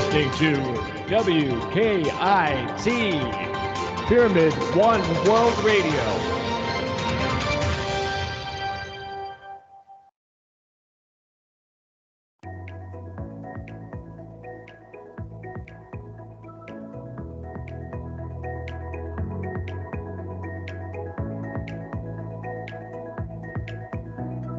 listening to WKIT, Pyramid One World Radio.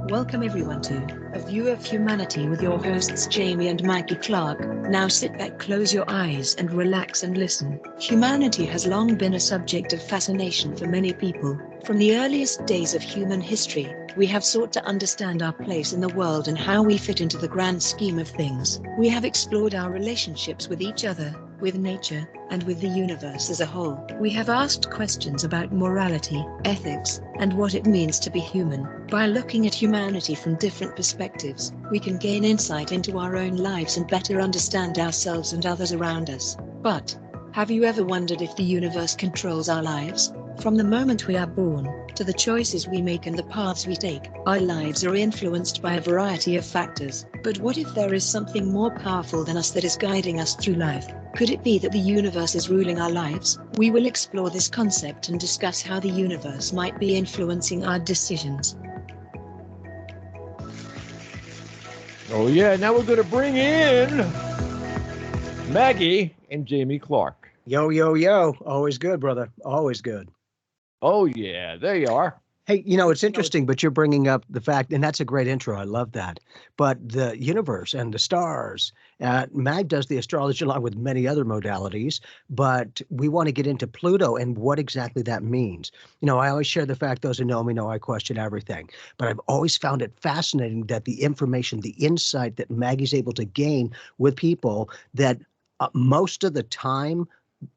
Welcome everyone to A View of Humanity with your hosts Jamie and Maggie Clark. Now sit back, close your eyes and relax and listen. Humanity has long been a subject of fascination for many people. From the earliest days of human history, we have sought to understand our place in the world and how we fit into the grand scheme of things. We have explored our relationships with each other, with nature, and with the universe as a whole. We have asked questions about morality, ethics, and what it means to be human. By looking at humanity from different perspectives, we can gain insight into our own lives and better understand ourselves and others around us. But, have you ever wondered if the universe controls our lives? From the moment we are born, to the choices we make and the paths we take, our lives are influenced by a variety of factors. But what if there is something more powerful than us that is guiding us through life? Could it be that the universe is ruling our lives? We will explore this concept and discuss how the universe might be influencing our decisions. Oh yeah, now we're going to bring in Maggie and Jamie Clark. Yo, yo, yo. Always good, brother. Always good. Oh yeah, there you are. Hey, it's interesting, but you're bringing up the fact, and that's a great intro. I love that. But the universe and the stars, Mag does the astrology along with many other modalities, but we want to get into Pluto and what exactly that means. I always share the fact, those who know me know I question everything, but I've always found it fascinating that the information, the insight that Maggie's able to gain with people that most of the time,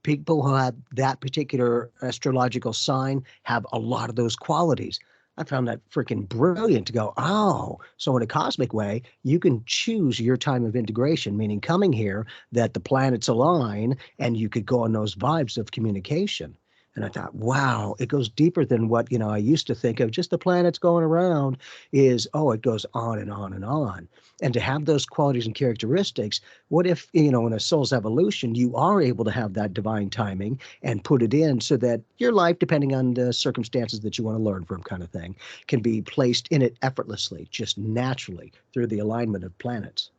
people who have that particular astrological sign have a lot of those qualities. I found that freaking brilliant to go, oh, so in a cosmic way, you can choose your time of integration, meaning coming here that the planets align and you could go on those vibes of communication. And I thought, wow, it goes deeper than what, I used to think of just the planets going around it goes on and on and on. And to have those qualities and characteristics, what if, in a soul's evolution, you are able to have that divine timing and put it in so that your life, depending on the circumstances that you want to learn from kind of thing, can be placed in it effortlessly, just naturally through the alignment of planets.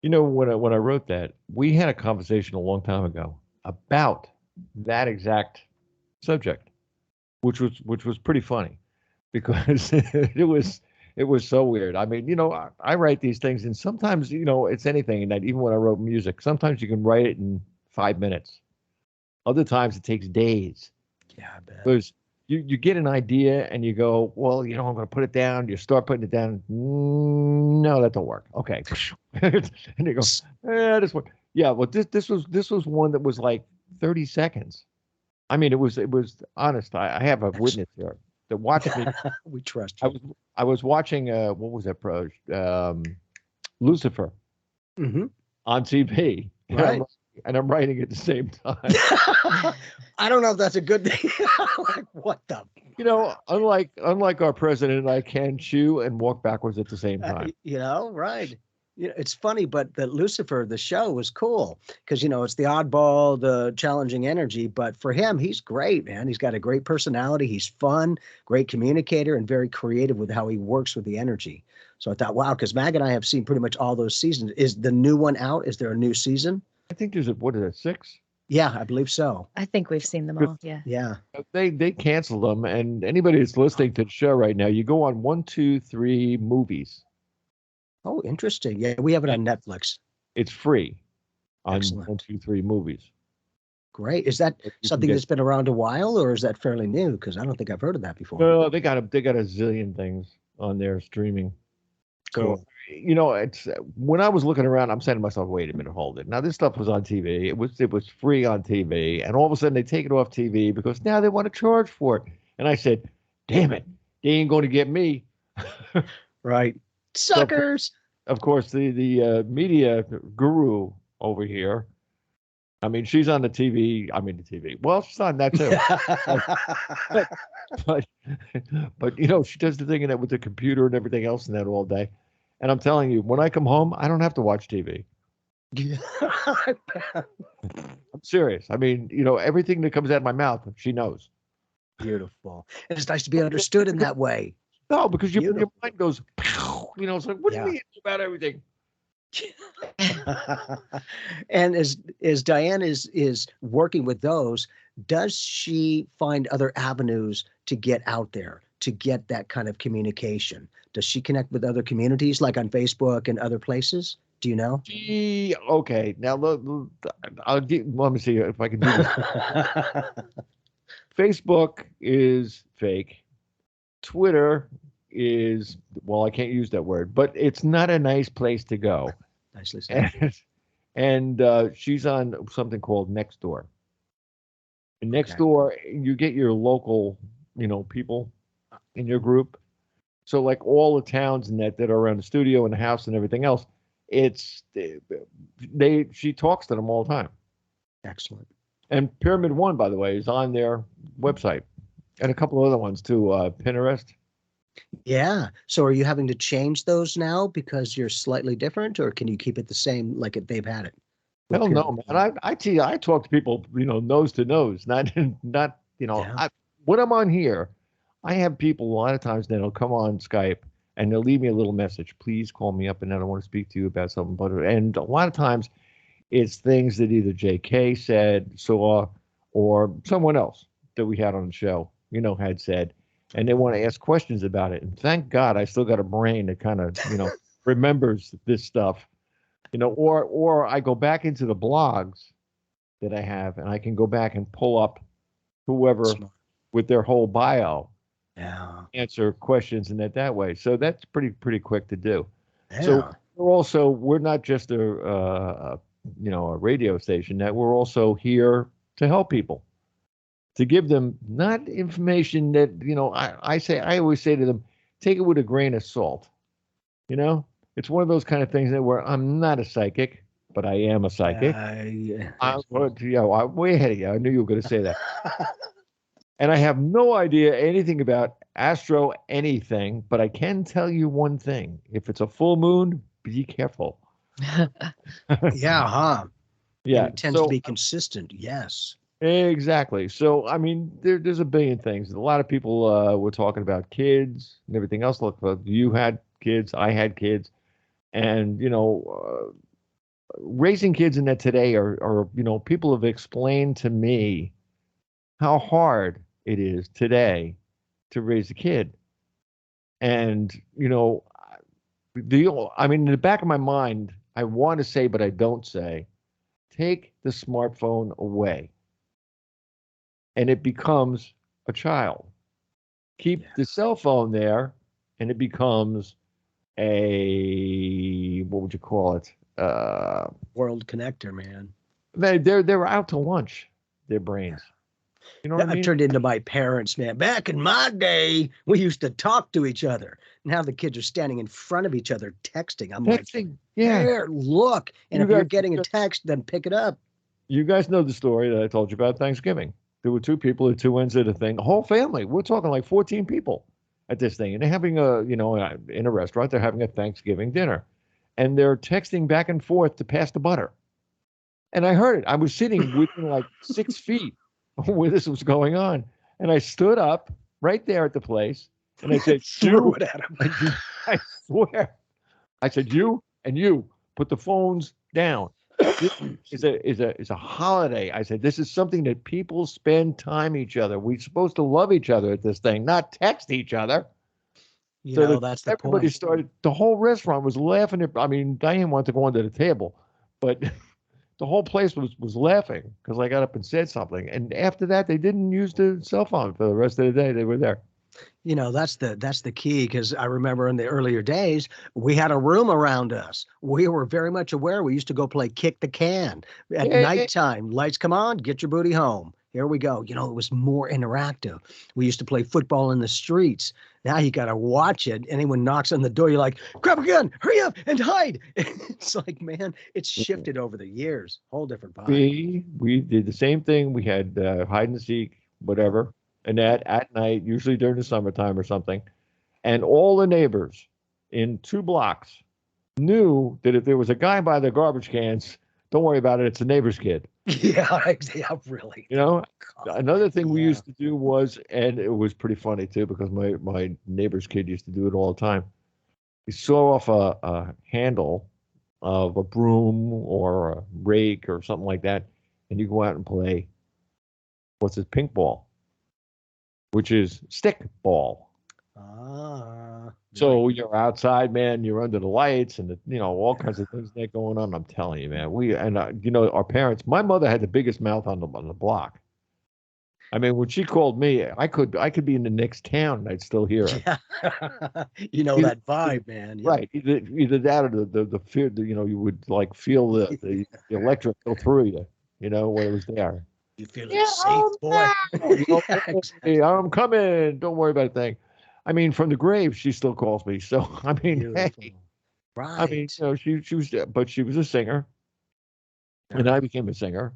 When I wrote that, we had a conversation a long time ago about that exact subject, which was pretty funny because it was so weird. I mean, I write these things and sometimes, it's anything that even when I wrote music, sometimes you can write it in 5 minutes. Other times it takes days. Yeah, I bet. Because you get an idea and you go, well, I'm going to put it down. You start putting it down. No, that don't work. Okay. And you go, this one. Yeah. Well, this was one that was like 30 seconds. I mean, it was honest. I have a witness here that watched me. We trust you. I was watching what was that Lucifer on TV. Right. And I'm writing at the same time. I don't know if that's a good thing. Like, what the? Unlike our president, I can chew and walk backwards at the same time. Right. It's funny, but the Lucifer, the show was cool because, it's the oddball, the challenging energy. But for him, he's great, man. He's got a great personality. He's fun, great communicator, and very creative with how he works with the energy. So I thought, wow, because Mag and I have seen pretty much all those seasons. Is the new one out? Is there a new season? I think there's 6? Yeah, I believe so. I think we've seen them all. Yeah. Yeah. They canceled them. And anybody that's listening to the show right now, you go on 1, 2, 3 movies. Oh, interesting. Yeah, we have it on Netflix. It's free on Excellent. 1, 2, 3 movies. Great. Is that something that's been around a while, or is that fairly new? Because I don't think I've heard of that before. No, they got a zillion things on their streaming. Cool. So, it's when I was looking around, I'm saying to myself, wait a minute, hold it. Now this stuff was on TV. It was free on TV, and all of a sudden they take it off TV because now they want to charge for it. And I said, damn it, they ain't going to get me. Right. Suckers. So, of course, the media guru over here. I mean, she's on the TV. I mean, the TV. Well, she's on that too. but she does the thing in that with the computer and everything else and that all day. And I'm telling you, when I come home, I don't have to watch TV. I'm serious. I mean, everything that comes out of my mouth, she knows. Beautiful. And it's nice to be understood in that way. No, because your Beautiful. mind goes, it's like, what do you Yeah. mean about everything? And as Diane is working with those, does she find other avenues to get out there, to get that kind of communication? Does she connect with other communities like on Facebook and other places? Do you know? Okay. Now, let me see if I can do this. Facebook is fake. Twitter is, well, I can't use that word, but it's not a nice place to go. Nicely said. And she's on something called Nextdoor. And Nextdoor, you get your local, people in your group. So like all the towns and that are around the studio and the house and everything else, she talks to them all the time. Excellent. And Pyramid One, by the way, is on their website, and a couple of other ones too. Pinterest. Yeah. So are you having to change those now because you're slightly different, or can you keep it the same like they've had it? Hell no, man. I talk to people, nose to nose, not, Yeah. when I'm on here, I have people a lot of times that'll come on Skype and they'll leave me a little message. Please call me up and I want to speak to you about something. And a lot of times it's things that either JK said, saw, or someone else that we had on the show, had said, and they want to ask questions about it. And thank God I still got a brain that kind of, remembers this stuff, or I go back into the blogs that I have and I can go back and pull up whoever with their whole bio, answer questions in that way. So that's pretty quick to do. Yeah. So we're not just a radio station, that we're also here to help people, to give them not information that, I always say to them, take it with a grain of salt. It's one of those kind of things that where I'm not a psychic, but I am a psychic. I'm way ahead of you. I knew you were going to say that. And I have no idea anything about astro anything, but I can tell you one thing. If it's a full moon, be careful. Yeah, Yeah. And it tends to be consistent. Yes. Exactly. So, I mean, there's a billion things. A lot of people were talking about kids and everything else. Look, you had kids, I had kids, and raising kids in that today are people have explained to me how hard it is today to raise a kid, and in the back of my mind, I want to say, but I don't say, take the smartphone away. And it becomes a child. Keep the cell phone there, and it becomes what would you call it? World connector, man. They're out to lunch, their brains. You know what I mean? I've turned into my parents, man. Back in my day, we used to talk to each other. Now the kids are standing in front of each other texting. I'm texting, like, there, look. And if you're getting a text, then pick it up. You guys know the story that I told you about Thanksgiving. There were two people at two ends of the thing, a whole family. We're talking like 14 people at this thing. And they're having in a restaurant, they're having a Thanksgiving dinner. And they're texting back and forth to pass the butter. And I heard it. I was sitting within like 6 feet where this was going on. And I stood up right there at the place. And I said, threw it at him. I swear. I said, you put the phones down. This is a holiday. I said, this is something that people spend time each other. We're supposed to love each other at this thing, not text each other. That's the everybody point. started. The whole restaurant was laughing. Diane wanted to go under the table, but the whole place was laughing because I got up and said something. And after that, they didn't use the cell phone for the rest of the day. They were there. That's the key, because I remember in the earlier days, we had a room around us. We were very much aware. We used to go play kick the can at nighttime. Lights come on, get your booty home. Here we go. It was more interactive. We used to play football in the streets. Now you got to watch it. Anyone knocks on the door, you're like, grab a gun, hurry up and hide. It's like, man, it's shifted over the years. Whole different vibe. We did the same thing. We had hide and seek, whatever. And that at night, usually during the summertime or something. And all the neighbors in 2 blocks knew that if there was a guy by the garbage cans, Don't worry about it. It's a neighbor's kid. Yeah, yeah, really. You know, God. another thing we Yeah. used to do was, and it was pretty funny too, because my neighbor's kid used to do it all the time. You saw off a handle of a broom or a rake or something like that, and you go out and play what's it, pink ball, which is stick ball. Ah, So right. you're outside, man. You're under the lights, and all kinds of things that going on. I'm telling you, man. Our parents. My mother had the biggest mouth on the block. I mean, when she called me, I could be in the next town and I'd still hear her. Yeah. You know Either, that vibe, man. Yep. right, either that or the fear. You would like feel the electric go through you. When it was there. You feeling Yeah, safe, boy? Yeah, hey, exactly. I'm coming. Don't worry about a thing. I mean, from the grave, she still calls me. So I mean, Beautiful. hey, I mean, Right. she was, but she was a singer, and Yeah. I became a singer.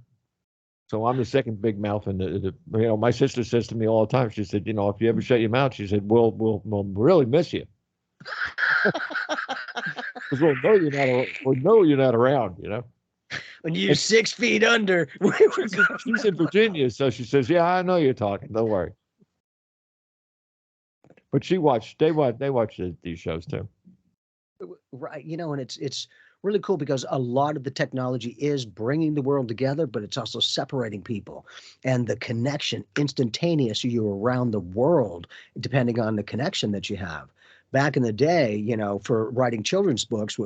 So I'm the second big mouth in my sister says to me all the time. She said, if you ever shut your mouth, she said, we'll really miss you because we'll know you're not around. When you're And 6 feet under, we were going. she's in Virginia, so she says, yeah, I know you're talking. Don't worry. But they watch these shows too. Right. And it's really cool because a lot of the technology is bringing the world together, but it's also separating people, and the connection instantaneous. You're around the world, depending on the connection that you have. Back in the day, for writing children's books,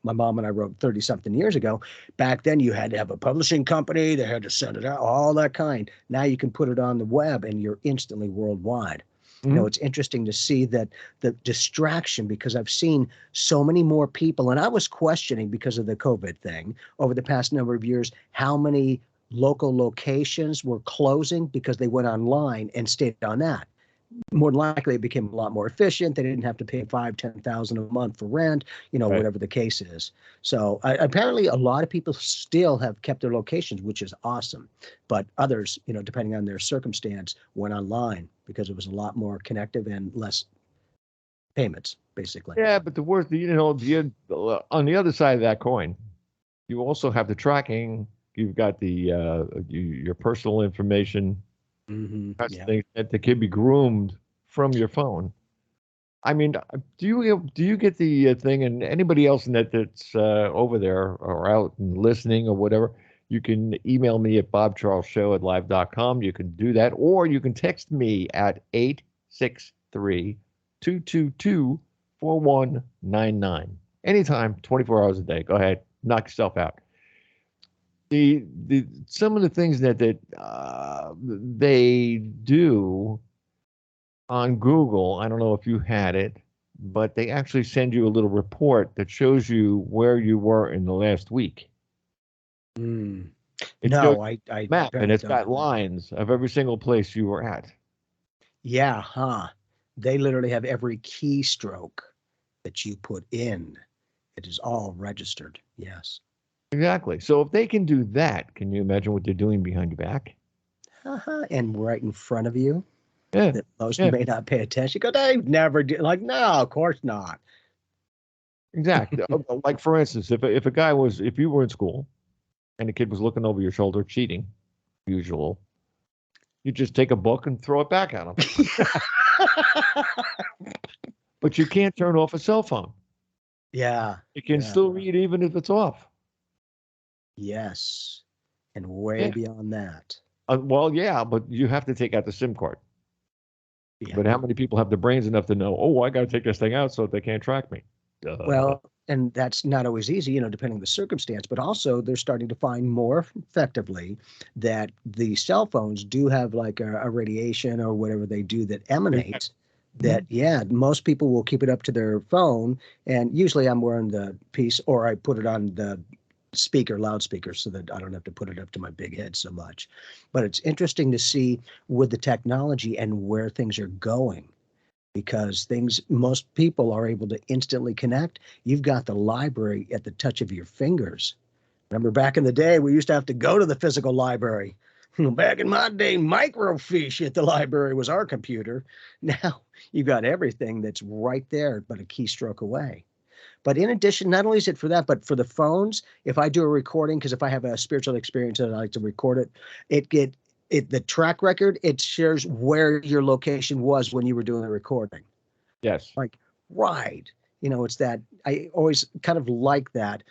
my mom and I wrote 30 something years ago. Back then, you had to have a publishing company. They had to send it out, all that kind. Now you can put it on the web and you're instantly worldwide. Mhm. It's interesting to see that the distraction, because I've seen so many more people, and I was questioning because of the COVID thing over the past number of years, how many local locations were closing because they went online and stayed on that. More than likely, it became a lot more efficient. They didn't have to pay 5,000-10,000 a month for rent, Right. whatever the case is. So apparently, a lot of people still have kept their locations, which is awesome. But others, depending on their circumstance, went online because it was a lot more connective and less payments, basically. Yeah, but the worst, on the other side of that coin, you also have the tracking. You've got your personal information, kinds of Yeah. things that can be groomed from your phone. I mean, do you get the thing, and anybody else in that's over there or out and listening or whatever, you can email me at bobcharlesshow@live.com. You can do that, or you can text me at 863-222-4199. Anytime, 24 hours a day. Go ahead, knock yourself out. Some of the things that they do on Google, I don't know if you had it, but they actually send you a little report that shows you where you were in the last week. Mm. It shows No, I a map and apparently it's don't got have that. lines of every single place you were at. Yeah, huh. They literally have every keystroke that you put in. It is all registered. Yes. Exactly. So if they can do that, can you imagine what they're doing behind your back? And right in front of you, Yeah. that most Yeah. may not pay attention. Go, they never do. Like, no, of course not. Exactly. Like for instance, if you were in school and a kid was looking over your shoulder cheating, usual, you just take a book and throw it back at him. But you can't turn off a cell phone. Yeah. It can Yeah. still read even if it's off. Yes. And way Yeah. beyond that. Well, yeah, but you have to take out the SIM card. Yeah. But how many people have the brains enough to know, oh, I got to take this thing out so they can't track me? Well, and that's not always easy, depending on the circumstance, but also they're starting to find more effectively that the cell phones do have like a radiation or whatever they do that emanates that, Mhm. yeah, most people will keep it up to their phone. And usually I'm wearing the piece or I put it on the loudspeaker so that I don't have to put it up to my big head so much. But it's interesting to see with the technology and where things are going because most people are able to instantly connect. You've got the library at the touch of your fingers. Remember back in the day, we used to have to go to the physical library. Back in my day, microfiche at the library was our computer. Now you got everything that's right there, but a keystroke away. But in addition, not only is it for that, but for the phones, if I do a recording, because if I have a spiritual experience and I like to record the track record, it shares where your location was when you were doing the recording. Yes. Like, right. It's that I always kind of like that.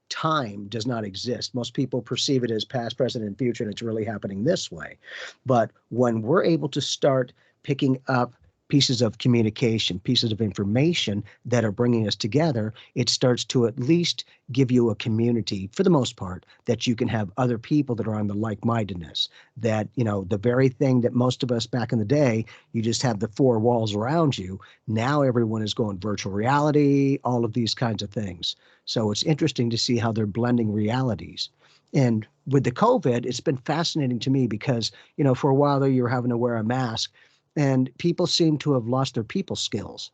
Time does not exist. Most people perceive it as past, present, and future, and it's really happening this way. But when we're able to start picking up pieces of communication, pieces of information that are bringing us together, it starts to at least give you a community, for the most part, that you can have other people that are on the like-mindedness. That, the very thing that most of us back in the day, you just have the four walls around you. Now everyone is going virtual reality, all of these kinds of things. So it's interesting to see how they're blending realities. And with the COVID, it's been fascinating to me because, for a while there, you were having to wear a mask. And people seem to have lost their people skills.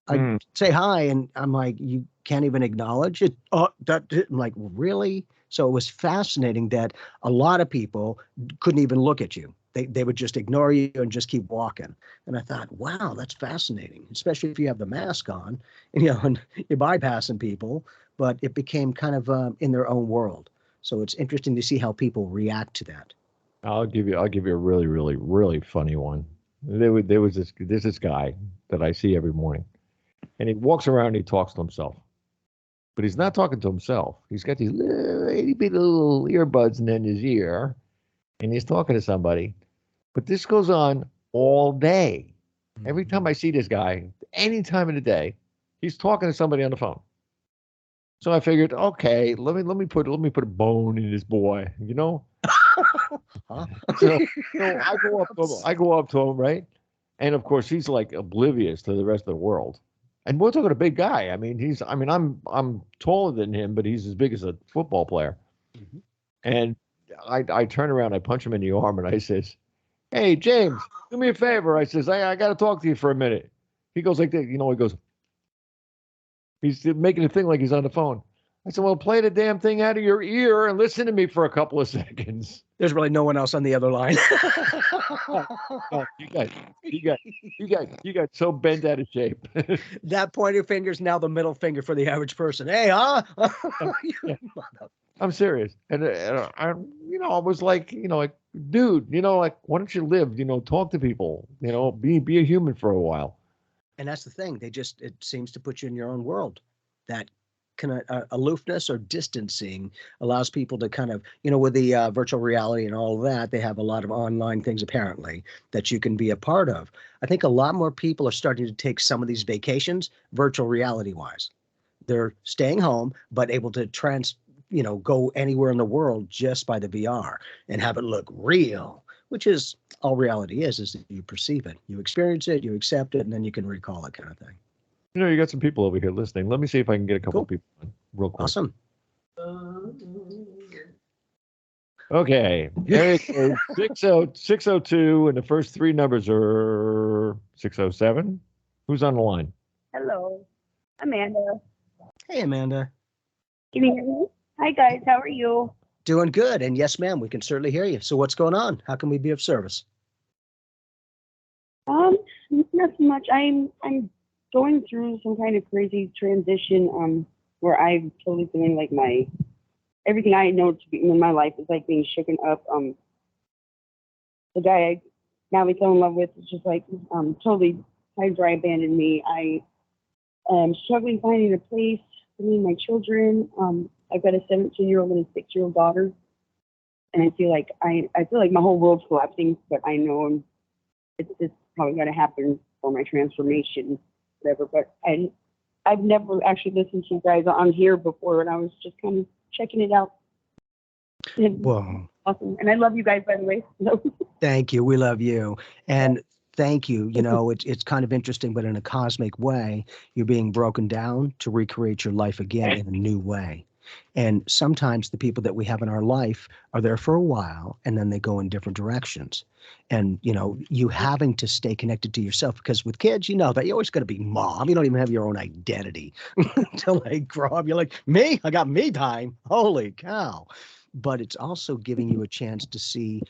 I say hi, and I'm like, you can't even acknowledge it. Oh, I'm like, really? So it was fascinating that a lot of people couldn't even look at you. They would just ignore you and just keep walking. And I thought, wow, that's fascinating, especially if you have the mask on, and you're bypassing people. But it became kind of in their own world. So it's interesting to see how people react to that. I'll give you a really, really, really funny one. There's this guy that I see every morning, and he walks around and he talks to himself, but he's not talking to himself. He's got these little itty bitty little earbuds in his ear, and he's talking to somebody. But this goes on all day. Every time I see this guy, any time of the day, he's talking to somebody on the phone. So I figured, okay, let me put a bone in this boy, Huh? So I go up to him, right? And of course he's like oblivious to the rest of the world. And we're talking a big guy. I mean, I'm taller than him, but he's as big as a football player. Mhm. And I turn around, I punch him in the arm, and I says, "Hey, James, do me a favor." I says, I got to talk to you for a minute. He goes like that, he goes, he's making a thing like he's on the phone. I said, well, play the damn thing out of your ear and listen to me for a couple of seconds. There's really no one else on the other line. No, you got so bent out of shape. That pointer finger is now the middle finger for the average person. Hey, huh? Yeah. I'm serious. And I was like, dude, like, why don't you live, talk to people, be a human for a while. And that's the thing. It seems to put you in your own world. That kind of aloofness or distancing allows people to kind of, with the virtual reality and all of that, they have a lot of online things apparently that you can be a part of. I think a lot more people are starting to take some of these vacations virtual reality wise. They're staying home, but able to go anywhere in the world just by the VR and have it look real, which is all reality is that you perceive it, you experience it, you accept it, and then you can recall it, kind of thing. You got some people over here listening. Let me see if I can get a couple of people on real quick. Awesome. Okay. Area code 602, and the first three numbers are 607. Who's on the line? Hello, Amanda. Hey, Amanda. Can you hear me? Hi, guys. How are you? Doing good. And yes, ma'am, we can certainly hear you. So what's going on? How can we be of service? Nothing much. I'm going through some kind of crazy transition where I'm totally feeling like everything I know to be in my life is like being shaken up. The guy I now fell in love with is just like totally high dry abandoned me. I am struggling finding a place for me and my children. I've got a 17-year-old and a 6-year-old daughter, and I feel like my whole world's collapsing. But I know it's probably going to happen for my transformation, whatever. But I've never actually listened to you guys on here before, and I was just kind of checking it out. Whoa. Awesome. And I love you guys, by the way. Thank you. We love you. And thank you. It's kind of interesting, but in a cosmic way, you're being broken down to recreate your life again in a new way. And sometimes the people that we have in our life are there for a while and then they go in different directions. And, you having to stay connected to yourself, because with kids, that you always got to be mom. You don't even have your own identity until they grow up. You're like, me? I got me time. Holy cow. but it's also giving you a chance to see,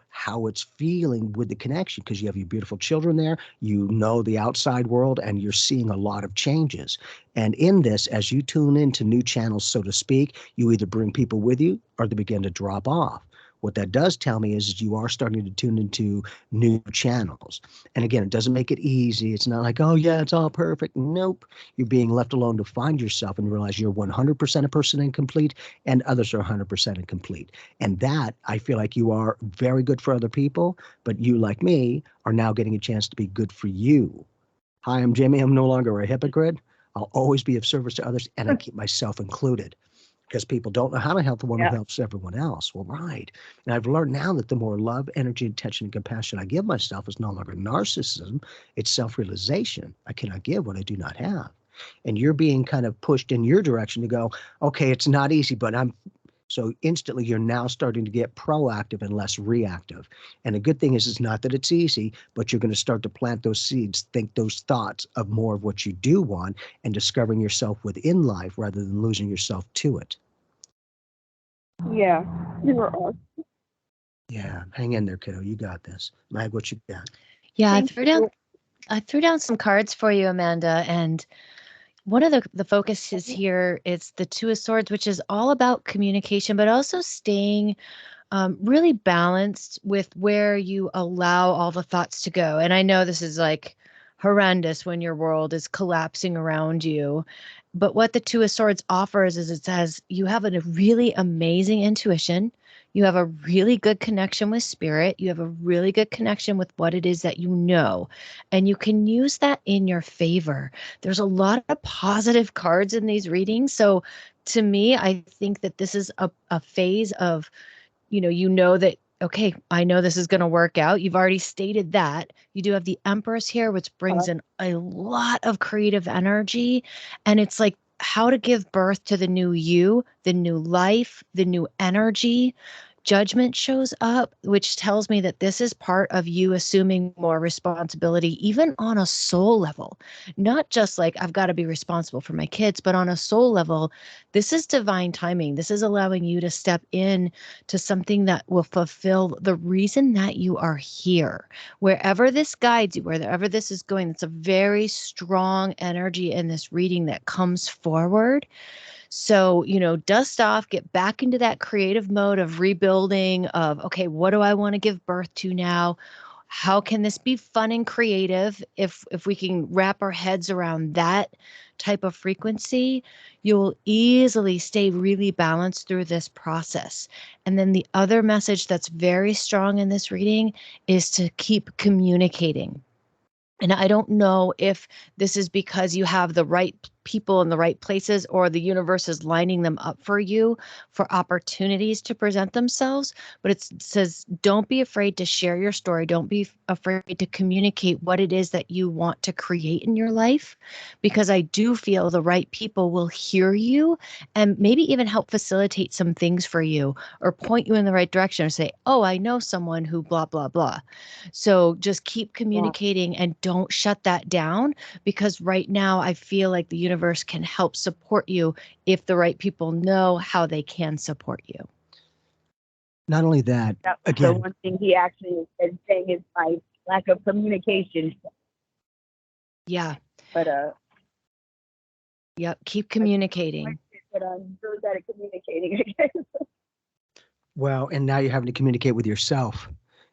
how it's feeling with the connection, because you have your beautiful children there, the outside world, and you're seeing a lot of changes. And in this, as you tune into new channels, so to speak, you either bring people with you or they begin to drop off. What that does tell me is you are starting to tune into new channels. And again, it doesn't make it easy. It's not like, oh yeah, it's all perfect. Nope. You're being left alone to find yourself and realize you're 100% a person incomplete and others are 100% incomplete. And that, I feel like you are very good for other people, but you, like me, are now getting a chance to be good for you. Hi, I'm Jamie. I'm no longer a hypocrite. I'll always be of service to others, and I keep myself included, because people don't know how to help the one who helps everyone else. Well, right. And I've learned now that the more love, energy, attention, and compassion I give myself is no longer narcissism. It's self-realization. I cannot give what I do not have. And you're being kind of pushed in your direction to go, okay, it's not easy, but so instantly you're now starting to get proactive and less reactive. And the good thing is, it's not that it's easy, but you're going to start to plant those seeds, think those thoughts of more of what you do want, and discovering yourself within life rather than losing yourself to it. Yeah, you were awesome. Yeah, hang in there, kiddo. You got this. Mag, what you got? Yeah, Thank you. I threw down some cards for you, Amanda, and one of the focuses here is the Two of Swords, which is all about communication, but also staying really balanced with where you allow all the thoughts to go. And I know this is like horrendous when your world is collapsing around you. But what the Two of Swords offers is, it says you have a really amazing intuition. You have a really good connection with spirit. You have a really good connection with what it is that you know. And you can use that in your favor. There's a lot of positive cards in these readings. So to me, I think that this is a phase of, you know that, okay, I know this is going to work out. You've already stated that. You do have the Empress here, which brings in a lot of creative energy. And it's like how to give birth to the new you, the new life, the new energy. Judgment shows up, which tells me that this is part of you assuming more responsibility, even on a soul level. Not just like, I've got to be responsible for my kids, but on a soul level, this is divine timing. This is allowing you to step in to something that will fulfill the reason that you are here. Wherever this guides you, wherever this is going, it's a very strong energy in this reading that comes forward. So, dust off, get back into that creative mode of rebuilding, of, okay, what do I want to give birth to now? How can this be fun and creative? If we can wrap our heads around that type of frequency, you'll easily stay really balanced through this process. And then the other message that's very strong in this reading is to keep communicating. And I don't know if this is because you have the right people in the right places, or the universe is lining them up for you for opportunities to present themselves. But it says, don't be afraid to share your story. Don't be afraid to communicate what it is that you want to create in your life, because I do feel the right people will hear you and maybe even help facilitate some things for you, or point you in the right direction, or say, oh, I know someone who blah, blah, blah. So just keep communicating and don't shut that down, because right now I feel like the universe can help support you if the right people know how they can support you. Not only that, That's again, the one thing he actually is saying is my lack of communication. Yeah. But Yep. Keep communicating. but I'm really bad at communicating, I guess. well, and now you're having to communicate with yourself.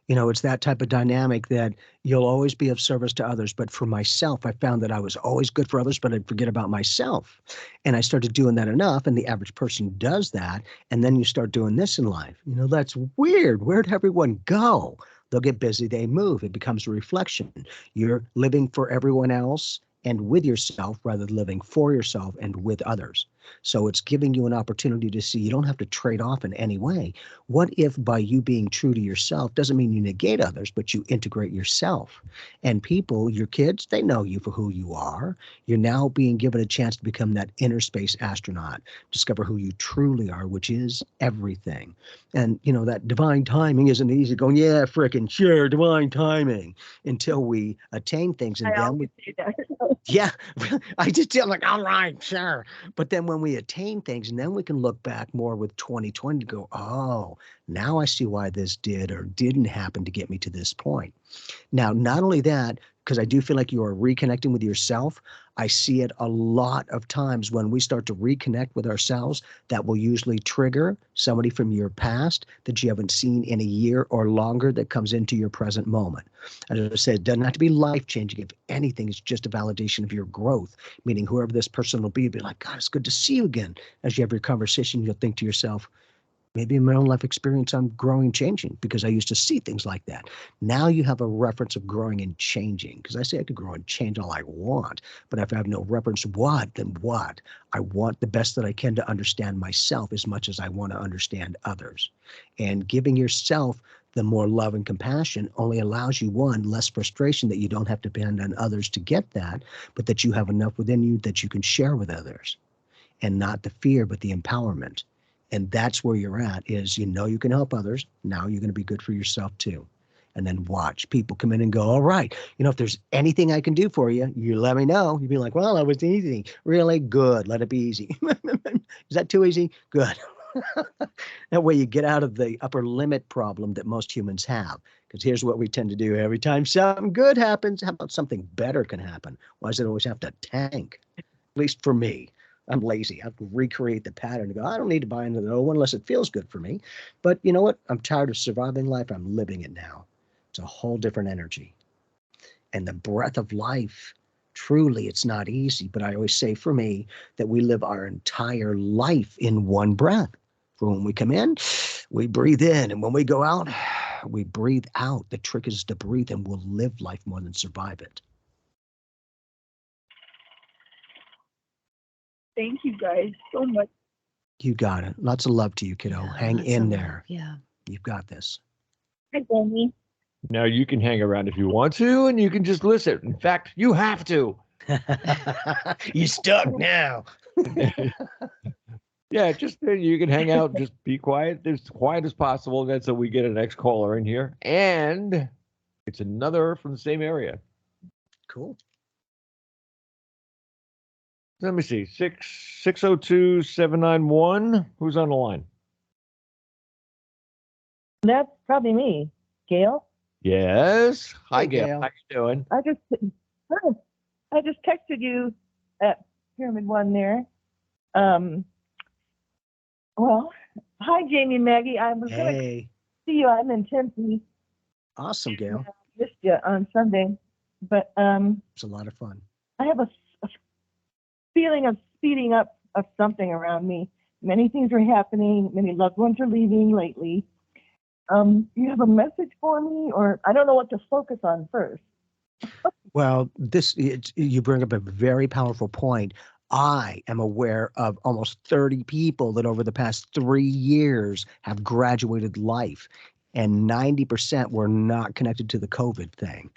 It's that type of dynamic that you'll always be of service to others. But for myself, I found that I was always good for others, but I'd forget about myself. And I started doing that enough, and the average person does that. And then you start doing this in life. That's weird. Where'd everyone go? They'll get busy, they move. It becomes a reflection. You're living for everyone else and with yourself, rather than living for yourself and with others. So it's giving you an opportunity to see you don't have to trade off in any way. What if by you being true to yourself doesn't mean you negate others, but you integrate yourself? And people, your kids, they know you for who you are. You're now being given a chance to become that inner space astronaut, discover who you truly are, which is everything. And, that divine timing isn't easy going, yeah, frickin' sure, divine timing, until we attain things. And I then always say that. Yeah, I just feel like, all right, sure. But then when we attain things, and then we can look back more with 2020 to go, oh, now I see why this did or didn't happen to get me to this point. Now, not only that, because I do feel like you are reconnecting with yourself, I see it a lot of times when we start to reconnect with ourselves, that will usually trigger somebody from your past that you haven't seen in a year or longer that comes into your present moment. As I said, it doesn't have to be life-changing. If anything, it's just a validation of your growth, meaning whoever this person will be like, God, it's good to see you again. As you have your conversation, you'll think to yourself, maybe in my own life experience, I'm growing and changing because I used to see things like that. Now you have a reference of growing and changing, because I say I could grow and change all I want, but if I have no reference, what, then what? I want the best that I can to understand myself as much as I want to understand others. And giving yourself the more love and compassion only allows you, one, less frustration that you don't have to depend on others to get that, but that you have enough within you that you can share with others. And not the fear, but the empowerment. And that's where you're at, is you know you can help others. Now you're going to be good for yourself too. And then watch people come in and go, all right, if there's anything I can do for you, you let me know. You'd be like, well, that was easy. Really good. Let it be easy. Is that too easy? Good. That way you get out of the upper limit problem that most humans have. Because here's what we tend to do. Every time something good happens, how about something better can happen? Why does it always have to tank? At least for me. I'm lazy. I have to recreate the pattern and go, I don't need to buy into the old one unless it feels good for me. But you know what? I'm tired of surviving life. I'm living it now. It's a whole different energy. And the breath of life, truly, it's not easy. But I always say for me that we live our entire life in one breath. For when we come in, we breathe in. And when we go out, we breathe out. The trick is to breathe, and we'll live life more than survive it. Thank you guys so much. You got it. Lots of love to you, kiddo. Yeah, Hang lots in of there. love, yeah. You've got this. Hi, Jamie. Now you can hang around if you want to, and you can just listen. In fact, you have to. You stuck now. Yeah, just you can hang out, just be quiet, as quiet as possible. And that's so we get a next caller in here, and it's another from the same area. Cool. Let me see, 602-791. Who's on the line? That's probably me, Gail. Yes. Hi, Hey, Gail. Gail. How you doing? I just texted you at Pyramid One there. Well, hi, Jamie and Maggie. I was going to Hey. see you. I'm in Tempe. Awesome, Gail. Missed you on Sunday, but It's a lot of fun. I have a feeling of speeding up of something around me. Many things are happening. Many loved ones are leaving lately. You have a message for me, or I don't know what to focus on first. Well, you bring up a very powerful point. I am aware of almost 30 people that over the past 3 years have graduated life, and 90% were not connected to the COVID thing.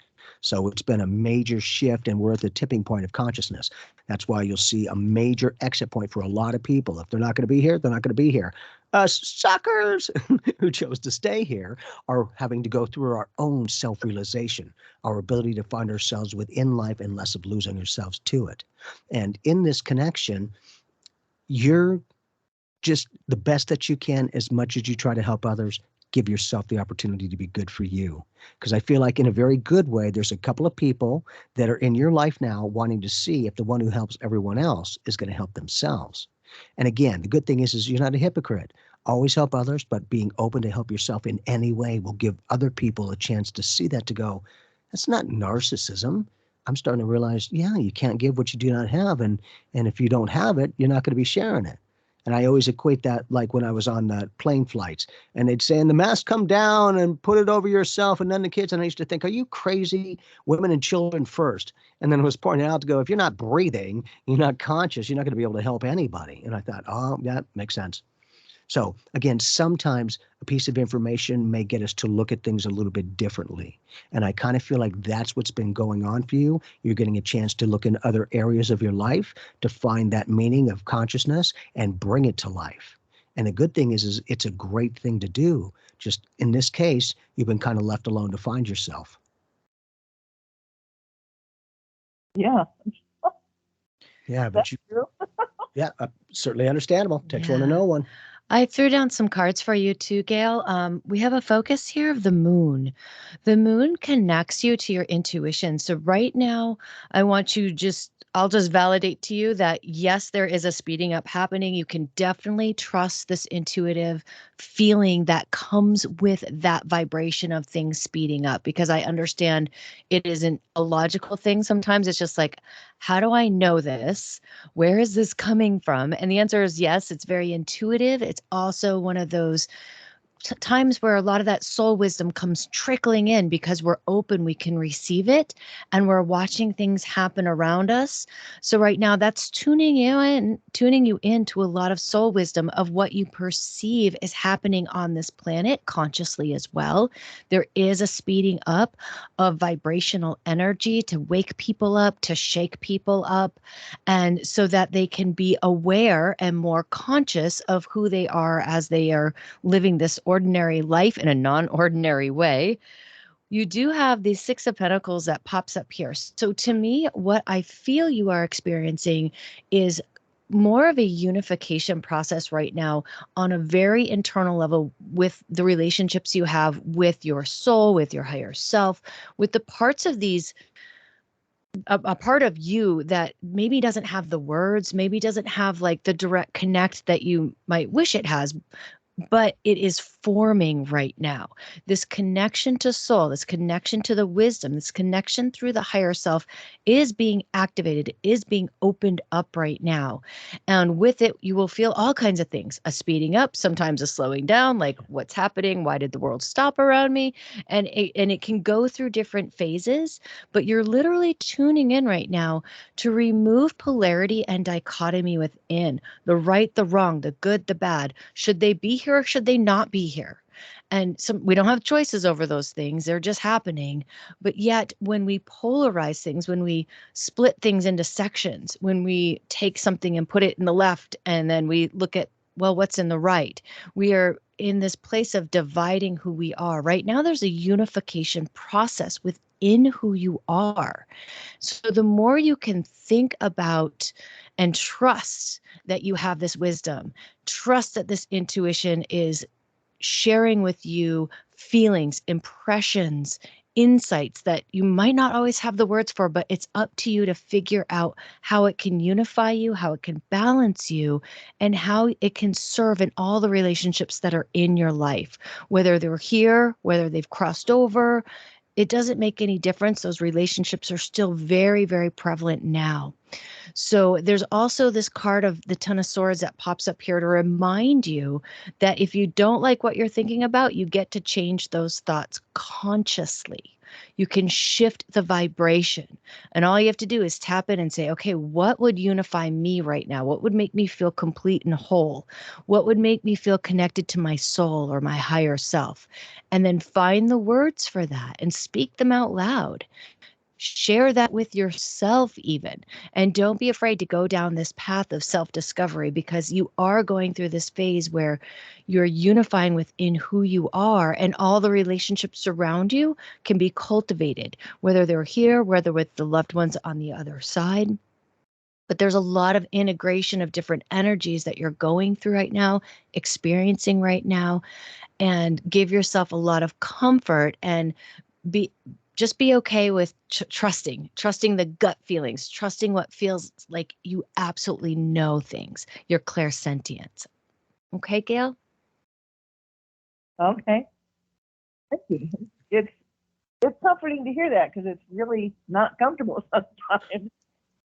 So it's been a major shift, and we're at the tipping point of consciousness. That's why you'll see a major exit point for a lot of people. If they're not going to be here, they're not going to be here. Us suckers who chose to stay here are having to go through our own self-realization, our ability to find ourselves within life and less of losing ourselves to it. And in this connection, you're just the best that you can. As much as you try to help others, give yourself the opportunity to be good for you. Because I feel like in a very good way, there's a couple of people that are in your life now wanting to see if the one who helps everyone else is going to help themselves. And again, the good thing is you're not a hypocrite. Always help others, but being open to help yourself in any way will give other people a chance to see that, to go, that's not narcissism. I'm starting to realize, yeah, you can't give what you do not have. And if you don't have it, you're not going to be sharing it. And I always equate that like when I was on the plane flights and they'd say, and the mask come down and put it over yourself and then the kids. And I used to think, are you crazy? Women and children first. And then it was pointed out to go, if you're not breathing, you're not conscious, you're not going to be able to help anybody. And I thought, oh, that makes sense. So again, sometimes a piece of information may get us to look at things a little bit differently. And I kind of feel like that's what's been going on for you. You're getting a chance to look in other areas of your life to find that meaning of consciousness and bring it to life. And the good thing is it's a great thing to do. Just in this case, you've been kind of left alone to find yourself. Yeah. Yeah, but That's you, true. yeah, certainly understandable. Takes one to Yeah. know one. I threw down some cards for you too, Gail. We have a focus here of the moon. The moon connects you to your intuition. So right now, I want you I'll just validate to you that yes, there is a speeding up happening. You can definitely trust this intuitive feeling that comes with that vibration of things speeding up, because I understand it isn't a logical thing. Sometimes it's just like, how do I know this? Where is this coming from? And the answer is yes, it's very intuitive. It's also one of those times where a lot of that soul wisdom comes trickling in because we're open, we can receive it, and we're watching things happen around us. So right now that's tuning you into a lot of soul wisdom of what you perceive is happening on this planet consciously as well. There is a speeding up of vibrational energy to wake people up, to shake people up, and so that they can be aware and more conscious of who they are as they are living this ordinary life in a non-ordinary way. You do have the Six of Pentacles that pops up here. So to me, what I feel you are experiencing is more of a unification process right now on a very internal level with the relationships you have with your soul, with your higher self, with the parts of these a part of you that maybe doesn't have the words, maybe doesn't have like the direct connect that you might wish it has, but it is forming right now. This connection to soul, this connection to the wisdom, this connection through the higher self is being activated, is being opened up right now. And with it, you will feel all kinds of things, a speeding up, sometimes a slowing down, like what's happening? Why did the world stop around me? And it can go through different phases, but you're literally tuning in right now to remove polarity and dichotomy within the right, the wrong, the good, the bad. Should they be here or should they not be here? And we don't have choices over those things. They're just happening. But yet, when we polarize things, when we split things into sections, when we take something and put it in the left, and then we look at, well, what's in the right? We are in this place of dividing who we are. Right now, there's a unification process within who you are. So the more you can think about and trust that you have this wisdom, trust that this intuition is sharing with you feelings, impressions, insights that you might not always have the words for, but it's up to you to figure out how it can unify you, how it can balance you, and how it can serve in all the relationships that are in your life, whether they're here, whether they've crossed over. It doesn't make any difference. Those relationships are still very, very prevalent now. So there's also this card of the Ten of Swords that pops up here to remind you that if you don't like what you're thinking about, you get to change those thoughts consciously. You can shift the vibration. And all you have to do is tap in and say, okay, what would unify me right now? What would make me feel complete and whole? What would make me feel connected to my soul or my higher self? And then find the words for that and speak them out loud. Share that with yourself even. And don't be afraid to go down this path of self-discovery, because you are going through this phase where you're unifying within who you are, and all the relationships around you can be cultivated, whether they're here, whether with the loved ones on the other side. But there's a lot of integration of different energies that you're going through right now, experiencing right now, and give yourself a lot of comfort and be okay with trusting the gut feelings, trusting what feels like you absolutely know things, your clairsentience. Okay, Gail? Okay. Thank you. It's comforting to hear that, because it's really not comfortable sometimes.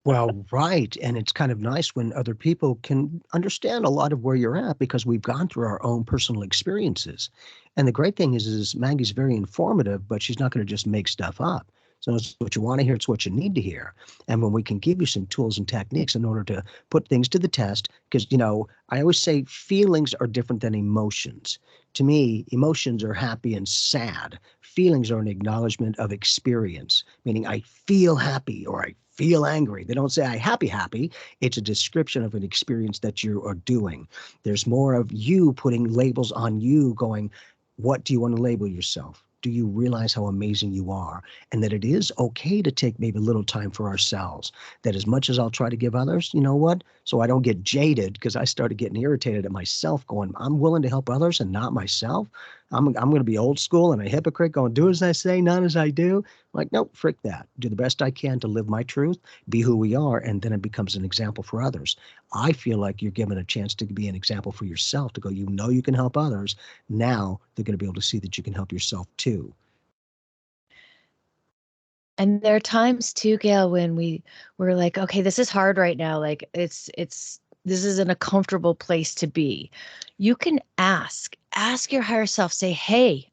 Well, right. And it's kind of nice when other people can understand a lot of where you're at, because we've gone through our own personal experiences. And the great thing is Maggie's very informative, but she's not going to just make stuff up. So it's what you want to hear, it's what you need to hear. And when we can give you some tools and techniques in order to put things to the test, because, I always say feelings are different than emotions. To me, emotions are happy and sad. Feelings are an acknowledgement of experience, meaning I feel happy or I feel angry. They don't say I happy. It's a description of an experience that you are doing. There's more of you putting labels on you, going, what do you want to label yourself? Do you realize how amazing you are? And that it is okay to take maybe a little time for ourselves. That as much as I'll try to give others, you know what? So I don't get jaded, because I started getting irritated at myself going, I'm willing to help others and not myself. I'm going to be old school and a hypocrite going, do as I say, not as I do. Like, nope, frick that. Do the best I can to live my truth, be who we are, and then it becomes an example for others. I feel like you're given a chance to be an example for yourself, to go, you know, you can help others. Now they're going to be able to see that you can help yourself too. And there are times too, Gail, when we're like, okay, this is hard right now. Like this isn't a comfortable place to be. You can ask your higher self, say, hey,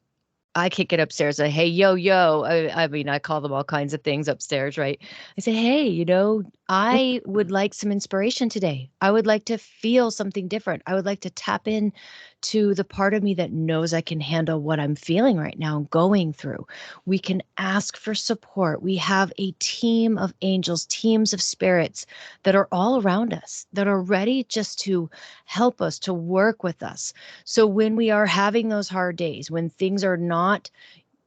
I kick it upstairs. I, hey, yo. I mean, I call them all kinds of things upstairs, right? I say, hey, you know, I would like some inspiration today. I would like to feel something different. I would like to tap in to the part of me that knows I can handle what I'm feeling right now and going through. We can ask for support. We have a team of angels, teams of spirits that are all around us, that are ready just to help us, to work with us. So when we are having those hard days, when things are not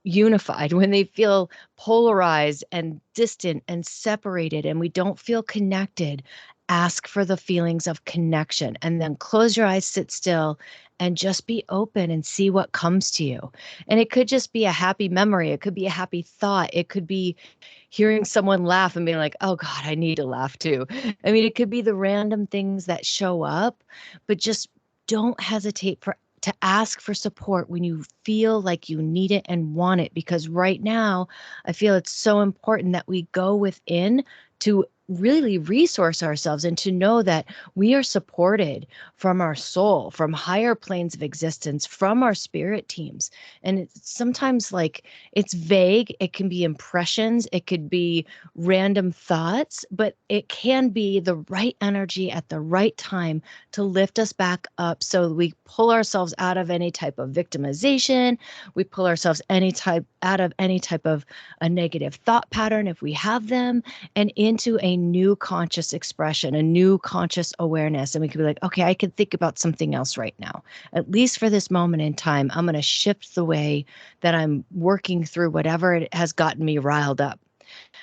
unified, when they feel polarized and distant and separated and we don't feel connected, ask for the feelings of connection and then close your eyes, sit still, and just be open and see what comes to you. And it could just be a happy memory. It could be a happy thought. It could be hearing someone laugh and being like, oh God, I need to laugh too. I mean, it could be the random things that show up, but just don't hesitate to ask for support when you feel like you need it and want it, because right now I feel it's so important that we go within to really resource ourselves and to know that we are supported from our soul, from higher planes of existence, from our spirit teams. And it's sometimes like it's vague. It can be impressions. It could be random thoughts, but it can be the right energy at the right time to lift us back up so we pull ourselves out of any type of victimization. We pull ourselves out of any type of a negative thought pattern if we have them, and into a new conscious expression, a new conscious awareness. And we could be like, okay, I could think about something else right now. At least for this moment in time, I'm going to shift the way that I'm working through whatever it has gotten me riled up.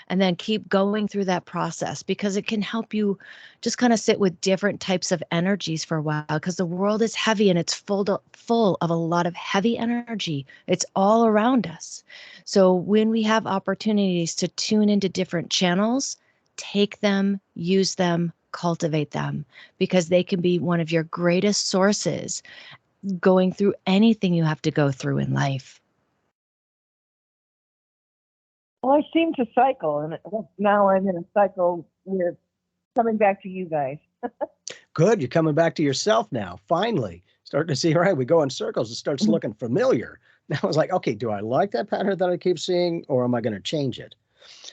And then keep going through that process, because it can help you just kind of sit with different types of energies for a while, because the world is heavy and it's full of a lot of heavy energy. It's all around us. So when we have opportunities to tune into different channels, take them, use them, cultivate them, because they can be one of your greatest sources going through anything you have to go through in life. Well, I seem to cycle, and now I'm in a cycle with coming back to you guys. Good. You're coming back to yourself now. Finally, starting to see, right, we go in circles. It starts looking familiar. Now I was like, okay, do I like that pattern that I keep seeing, or am I going to change it?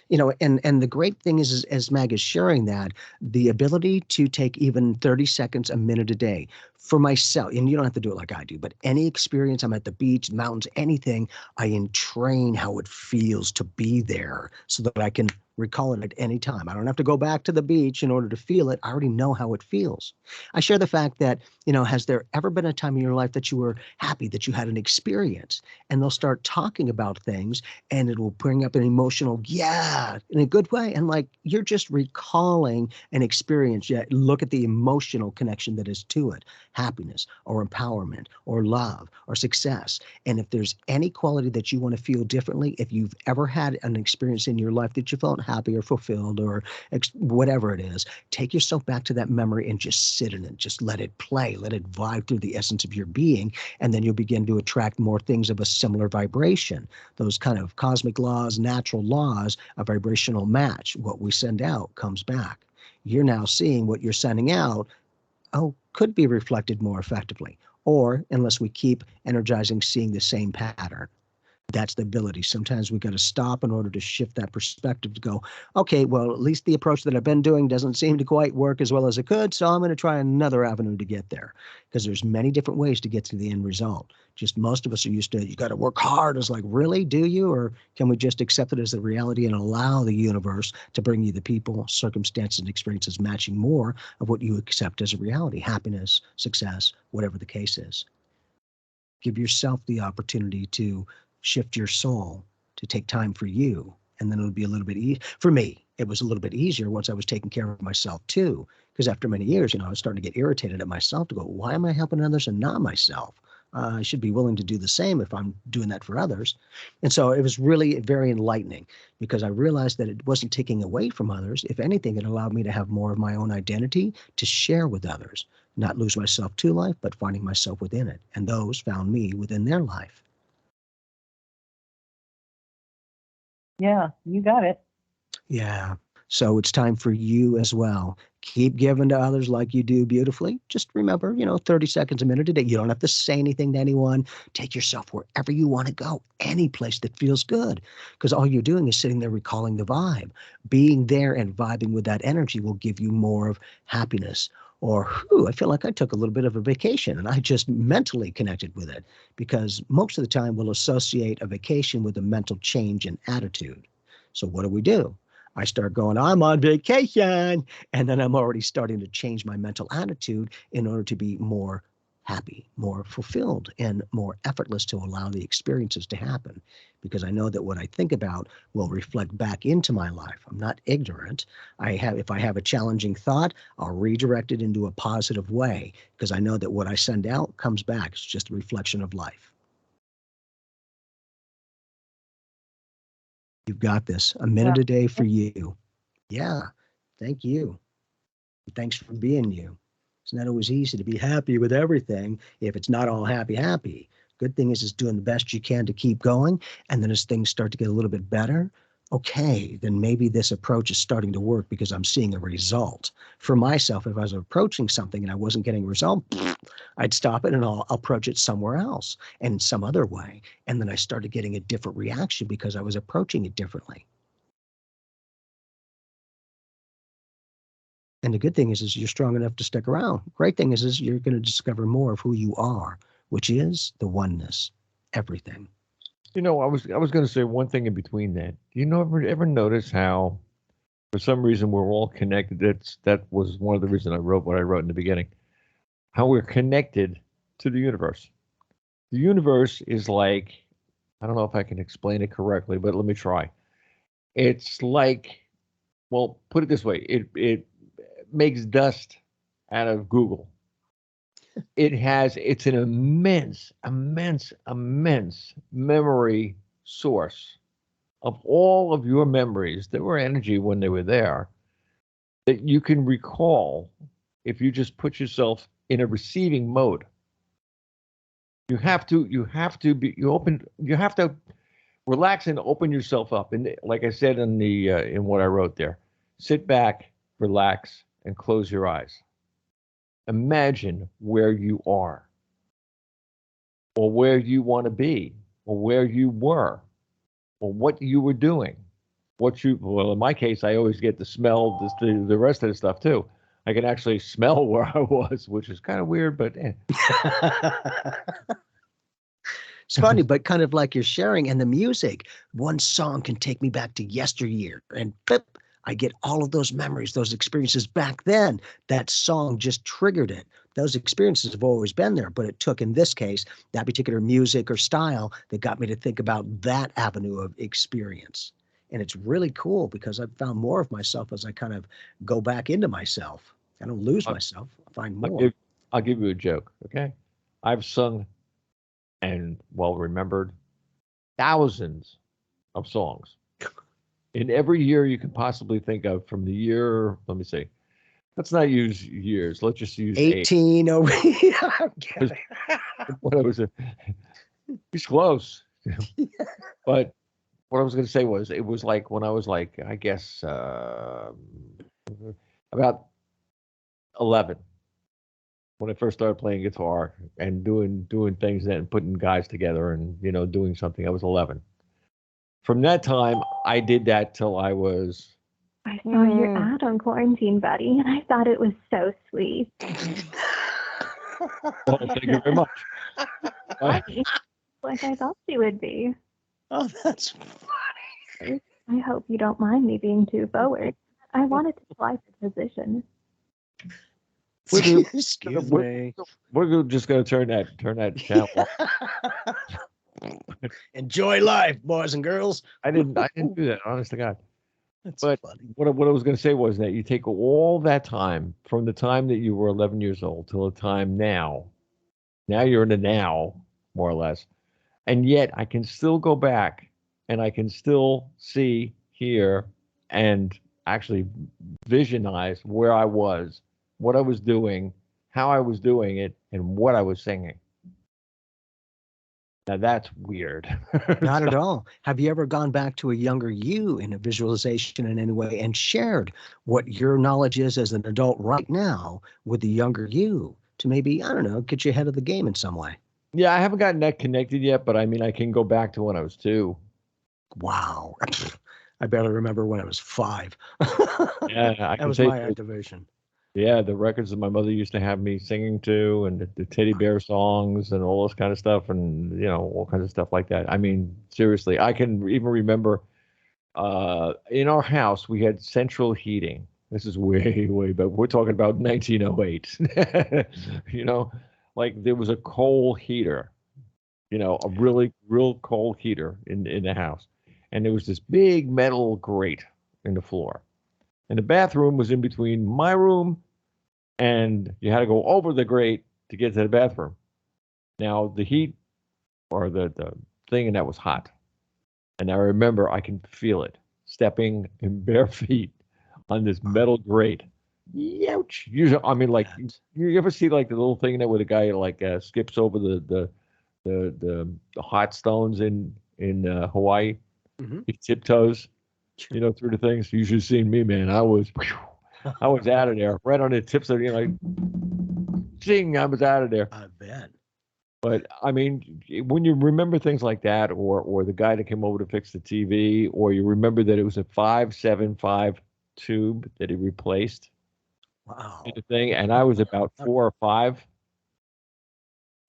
You know, and the great thing is as Mag is sharing that, the ability to take even 30 seconds, a minute a day for myself, and you don't have to do it like I do, but any experience, I'm at the beach, mountains, anything, I entrain how it feels to be there so that I can recall it at any time. I don't have to go back to the beach in order to feel it. I already know how it feels. I share the fact that, you know, has there ever been a time in your life that you were happy, that you had an experience? And they'll start talking about things and it will bring up an emotional, yeah, in a good way. And like, you're just recalling an experience. Yet look at the emotional connection that is to it. Happiness or empowerment or love or success. And if there's any quality that you want to feel differently, if you've ever had an experience in your life that you felt happy or fulfilled or whatever it is, take yourself back to that memory and just sit in it. Just let it play, let it vibe through the essence of your being. And then you'll begin to attract more things of a similar vibration. Those kind of cosmic laws, natural laws, a vibrational match. What we send out comes back. You're now seeing what you're sending out, could be reflected more effectively, or unless we keep energizing, seeing the same pattern. That's the ability. Sometimes we got to stop in order to shift that perspective to go, okay, well, at least the approach that I've been doing doesn't seem to quite work as well as it could, so I'm going to try another avenue to get there, because there's many different ways to get to the end result. Just most of us are used to, you got to work hard. It's like, really, do you? Or can we just accept it as the reality and allow the universe to bring you the people, circumstances, and experiences matching more of what you accept as a reality, happiness, success, whatever the case is. Give yourself the opportunity to shift your soul to take time for you. And then it'll be a little bit easier. For me, it was a little bit easier once I was taking care of myself too. Because after many years, I was starting to get irritated at myself to go, why am I helping others and not myself? I should be willing to do the same if I'm doing that for others. And so it was really very enlightening because I realized that it wasn't taking away from others. If anything, it allowed me to have more of my own identity to share with others, not lose myself to life, but finding myself within it. And those found me within their life. Yeah, you got it. Yeah. So it's time for you as well. Keep giving to others like you do beautifully. Just remember, 30 seconds a minute a day. You don't have to say anything to anyone. Take yourself wherever you want to go, any place that feels good. Because all you're doing is sitting there recalling the vibe. Being there and vibing with that energy will give you more of happiness. Or, I feel like I took a little bit of a vacation and I just mentally connected with it. Because most of the time we'll associate a vacation with a mental change in attitude. So what do? I start going, I'm on vacation. And then I'm already starting to change my mental attitude in order to be more happy, more fulfilled, and more effortless to allow the experiences to happen. Because I know that what I think about will reflect back into my life. I'm not ignorant. If I have a challenging thought, I'll redirect it into a positive way because I know that what I send out comes back. It's just a reflection of life. You've got this. A minute a day for you. Yeah. Thank you. Thanks for being you. It's not always easy to be happy with everything if it's not all happy. Good thing is doing the best you can to keep going. And then as things start to get a little bit better, okay, then maybe this approach is starting to work because I'm seeing a result. For myself, if I was approaching something and I wasn't getting a result, I'd stop it and I'll approach it somewhere else and some other way. And then I started getting a different reaction because I was approaching it differently. And the good thing is you're strong enough to stick around. Great thing is you're going to discover more of who you are, which is the oneness, everything. I was going to say one thing in between that. Do you ever notice how, for some reason, we're all connected? That was one of the reasons I wrote what I wrote in the beginning. How we're connected to the universe. The universe is like, I don't know if I can explain it correctly, but let me try. It's like, well, put it this way: it makes dust out of Google. It's an immense memory source of all of your memories that were energy when they were there that you can recall if you just put yourself in a receiving mode. You have to relax and open yourself up. And like I said in what I wrote there, sit back, relax, and close your eyes. Imagine where you are, or where you want to be, or where you were, or what you were doing. Well, in my case, I always get to smell the rest of the stuff too. I can actually smell where I was, which is kind of weird, but It's funny, but kind of like you're sharing. And the music, one song can take me back to yesteryear, and I get all of those memories, those experiences back then. That song just triggered it. Those experiences have always been there, but it took, in this case, that particular music or style that got me to think about that avenue of experience. And it's really cool because I've found more of myself as I kind of go back into myself. I don't lose myself. I find more. I'll give you a joke, okay? I've sung and remembered thousands of songs in every year you can possibly think of from the year. Let me see. Let's not use years. Let's just use 18 over here. What I was, he's close. But what I was going to say was, it was like when I was like, I guess, about 11, when I first started playing guitar and doing things and putting guys together and doing something. I was 11. From that time, I did that till I was. I saw your ad on Quarantine Buddy, and I thought it was so sweet. Well, thank you very much. Funny, like I thought she would be. Oh, that's funny. I hope you don't mind me being too forward. I wanted to apply for the position. Excuse me. We're just going to turn that channel off. Enjoy life, boys and girls. I didn't do that, honest to God. That's But funny. what I was going to say was that you take all that time from the time that you were 11 years old till the time now. Now you're in the now, more or less. And yet I can still go back and I can still see, hear, and actually visionize where I was, what I was doing, how I was doing it, and what I was singing. Now that's weird. Not at all. Have you ever gone back to a younger you in a visualization in any way and shared what your knowledge is as an adult right now with the younger you to maybe, I don't know, get you ahead of the game in some way? Yeah, I haven't gotten that connected yet, but I mean, I can go back to when I was 2. Wow. I barely remember when I was 5. Yeah, I That can was take my the, activation. yeah, the records that my mother used to have me singing to, and the teddy bear songs and all this kind of stuff, and all kinds of stuff like that. I mean, seriously, I can even remember in our house we had central heating. This is way, way, but we're talking about 1908. Like there was a coal heater, a really real coal heater in the house, and there was this big metal grate in the floor, and the bathroom was in between my room, and you had to go over the grate to get to the bathroom. Now the heat or the thing in that was hot, and I remember I can feel it stepping in bare feet on this metal grate. Youch! Usually, I mean, like you ever see like the little thing that where the guy like skips over the hot stones in Hawaii? Mhm. He tiptoes, through the things. You should have seen me, man. I was out of there, right on the tips of, zing, I was out of there. I bet. But I mean, when you remember things like that, or the guy that came over to fix the TV, or you remember that it was a 575 tube that he replaced Wow. in the thing, and I was about 4 or 5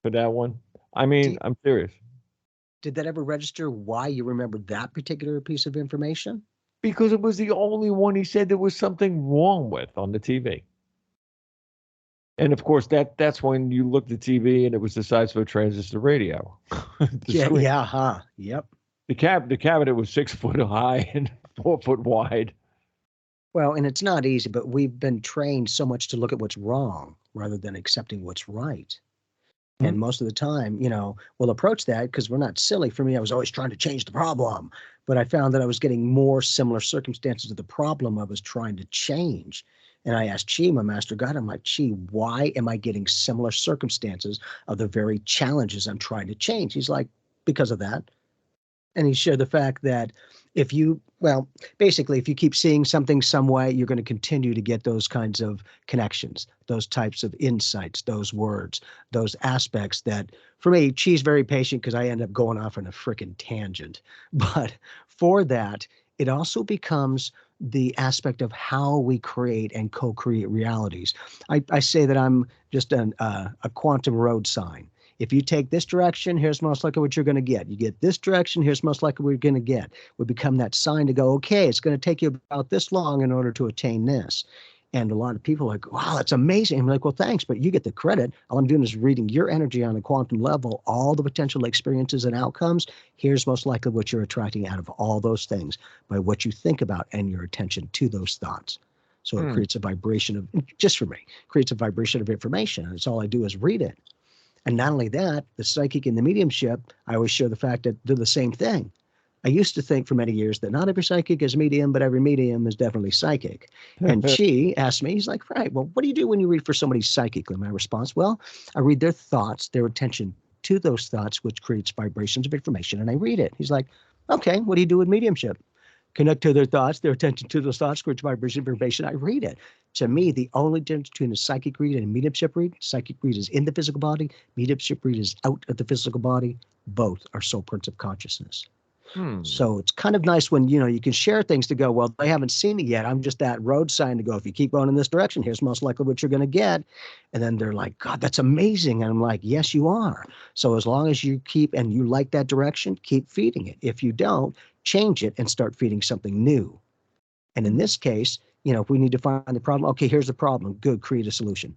for that one. I mean, I'm serious. Did that ever register why you remembered that particular piece of information? Because it was the only one he said there was something wrong with on the TV. And of course, that's when you looked at TV and it was the size of a transistor radio. Yep. The cabinet was 6 foot high and 4 foot wide. Well, and it's not easy, but we've been trained so much to look at what's wrong rather than accepting what's right. And most of the time, we'll approach that because we're not silly. For me, I was always trying to change the problem, but I found that I was getting more similar circumstances to the problem I was trying to change. And I asked Chi, my master guide, I'm like, Chi, why am I getting similar circumstances of the very challenges I'm trying to change? He's like, because of that. And he shared the fact that if you keep seeing something some way, you're going to continue to get those kinds of connections, those types of insights, those words, those aspects that, for me, Chi's very patient because I end up going off on a freaking tangent. But for that, it also becomes the aspect of how we create and co-create realities. I say that I'm just a quantum road sign. If you take this direction, here's most likely what you're going to get. You get this direction, here's most likely what you're going to get. We become that sign to go, okay, it's going to take you about this long in order to attain this. And a lot of people are like, wow, that's amazing. I'm like, well, thanks, but you get the credit. All I'm doing is reading your energy on a quantum level, all the potential experiences and outcomes. Here's most likely what you're attracting out of all those things by what you think about and your attention to those thoughts. So it creates a vibration of, just for me, creates a vibration of information. And it's all I do is read it. And not only that, the psychic and the mediumship, I always share the fact that they're the same thing. I used to think for many years that not every psychic is medium, but every medium is definitely psychic. And Chi asked me, he's like, right, well, what do you do when you read for somebody psychically? My response, well, I read their thoughts, their attention to those thoughts, which creates vibrations of information, and I read it. He's like, okay, what do you do with mediumship? Connect to their thoughts, their attention to those thoughts, creates vibration of information. I read it. To me, the only difference between a psychic read and a mediumship read, psychic read is in the physical body, mediumship read is out of the physical body. Both are soul prints of consciousness. So it's kind of nice when, you can share things to go, well, they haven't seen it yet. I'm just that road sign to go, if you keep going in this direction, here's most likely what you're going to get. And then they're like, God, that's amazing. And I'm like, yes, you are. So as long as you keep, and you like that direction, keep feeding it. If you don't, change it and start feeding something new. And in this case, if we need to find the problem, okay, here's the problem. Good, create a solution.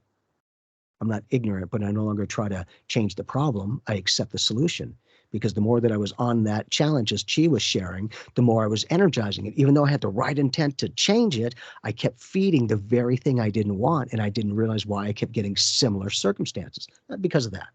I'm not ignorant, but I no longer try to change the problem. I accept the solution. because the more that I was on that challenge, as Chi was sharing, the more I was energizing it. Even though I had the right intent to change it, I kept feeding the very thing I didn't want, and I didn't realize why I kept getting similar circumstances because of that.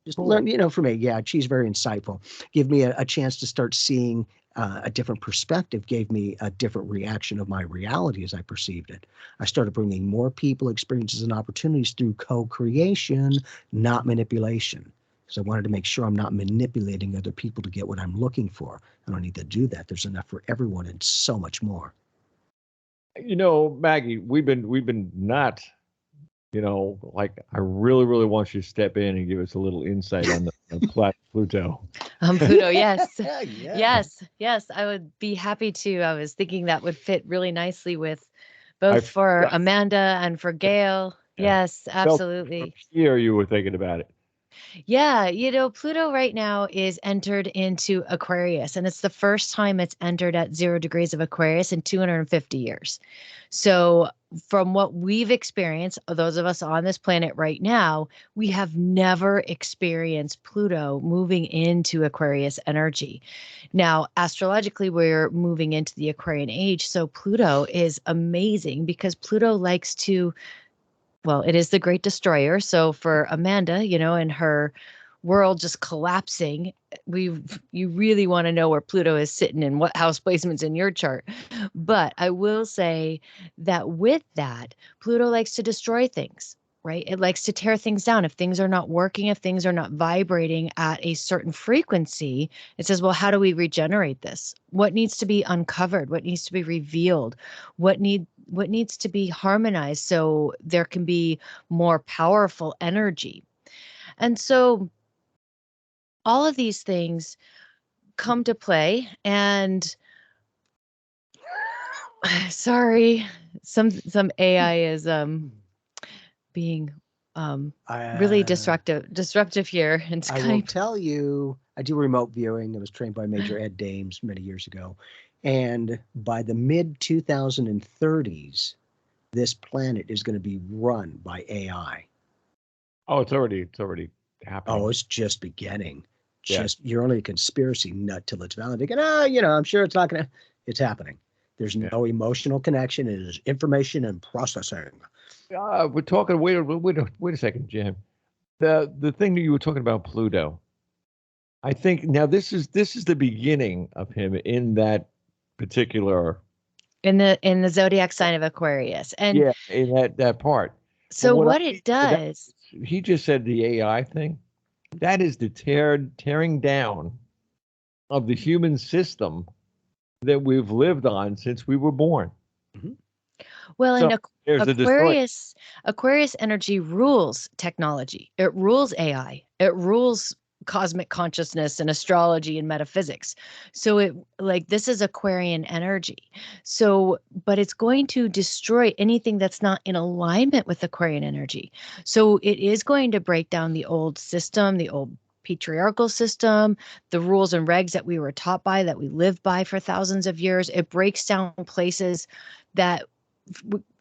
Just Cool. learn, for me, yeah, Chi's very insightful. Give me a chance to start seeing a different perspective, gave me a different reaction of my reality as I perceived it. I started bringing more people, experiences, and opportunities through co-creation, not manipulation. Because I wanted to make sure I'm not manipulating other people to get what I'm looking for. I don't need to do that. There's enough for everyone and so much more. Maggie, we've been not, like I really, really want you to step in and give us a little insight on the planet Pluto. Pluto, yes. Yeah. Yes, I would be happy to. I was thinking that would fit really nicely with both for Amanda and for Gail. Yeah. Yes, absolutely. Here you were thinking about it. Yeah, Pluto right now is entered into Aquarius, and it's the first time it's entered at 0 degrees of Aquarius in 250 years. So from what we've experienced, those of us on this planet right now, we have never experienced Pluto moving into Aquarius energy. Now, astrologically, we're moving into the Aquarian age. So Pluto is amazing because Pluto likes to, well, it is the great destroyer. So for Amanda, and her world just collapsing, you really want to know where Pluto is sitting and what house placement's in your chart. But I will say that with that, Pluto likes to destroy things, right? It likes to tear things down. If things are not working, if things are not vibrating at a certain frequency, it says, well, how do we regenerate this? What needs to be uncovered? What needs to be revealed? What needs to be harmonized so there can be more powerful energy? And so all of these things come to play, and sorry, some AI is being really disruptive here in Skype. I will tell you, I do remote viewing. I was trained by Major Ed Dames many years ago. And by the mid 2030s, this planet is going to be run by AI. Oh, it's already happening. Oh, it's just beginning. Yeah. You're only a conspiracy nut till it's validated. I'm sure it's not going to, it's happening. There's no emotional connection. It is information and processing. We're talking, wait a second, Jim. The thing that you were talking about, Pluto, I think now this is the beginning of him in that particular, in the zodiac sign of Aquarius. And in that part. So what it does, he just said the AI thing. That is the tearing down of the human system that we've lived on since we were born. Mm-hmm. Well, so in Aquarius energy rules technology. It rules AI. It rules cosmic consciousness and astrology and metaphysics. So this is Aquarian energy. So, but it's going to destroy anything that's not in alignment with Aquarian energy. So it is going to break down the old system, the old patriarchal system, the rules and regs that we were taught by, that we lived by for thousands of years. It breaks down places that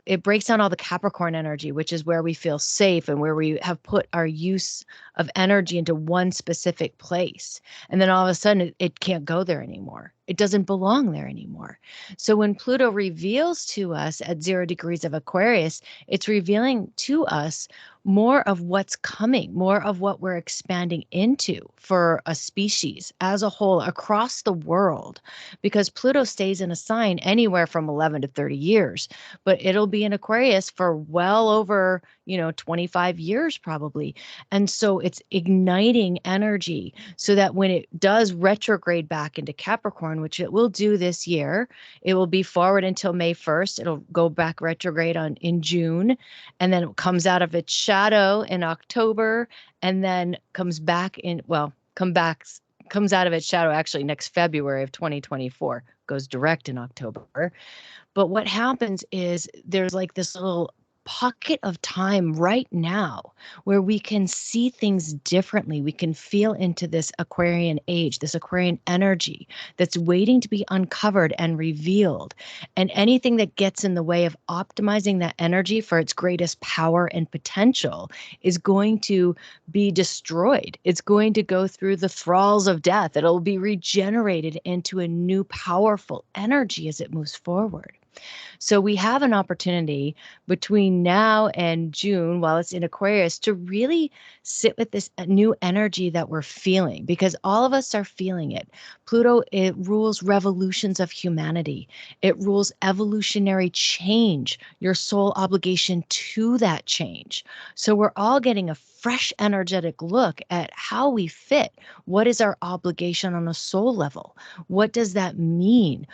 it breaks down all the Capricorn energy, which is where we feel safe and where we have put our use of energy into one specific place. And then all of a sudden it can't go there anymore. It doesn't belong there anymore. So when Pluto reveals to us at 0 degrees of Aquarius, it's revealing to us more of what's coming, more of what we're expanding into for a species as a whole across the world, because Pluto stays in a sign anywhere from 11 to 30 years, but it'll be in Aquarius for well over, 25 years probably. And so it's igniting energy so that when it does retrograde back into Capricorn, which it will do this year, it will be forward until May 1st. It'll go back retrograde in June, and then it comes out of its shadow in October, and then comes out of its shadow actually next February of 2024, goes direct in October. But what happens is there's like this little pocket of time right now where we can see things differently. We can feel into this Aquarian age, this Aquarian energy that's waiting to be uncovered and revealed. And anything that gets in the way of optimizing that energy for its greatest power and potential is going to be destroyed. It's going to go through the thralls of death. It'll be regenerated into a new powerful energy as it moves forward. So we have an opportunity between now and June, while it's in Aquarius, to really sit with this new energy that we're feeling, because all of us are feeling it. Pluto, it rules revolutions of humanity. It rules evolutionary change, your soul obligation to that change. So we're all getting a fresh energetic look at how we fit. What is our obligation on a soul level? What does that mean?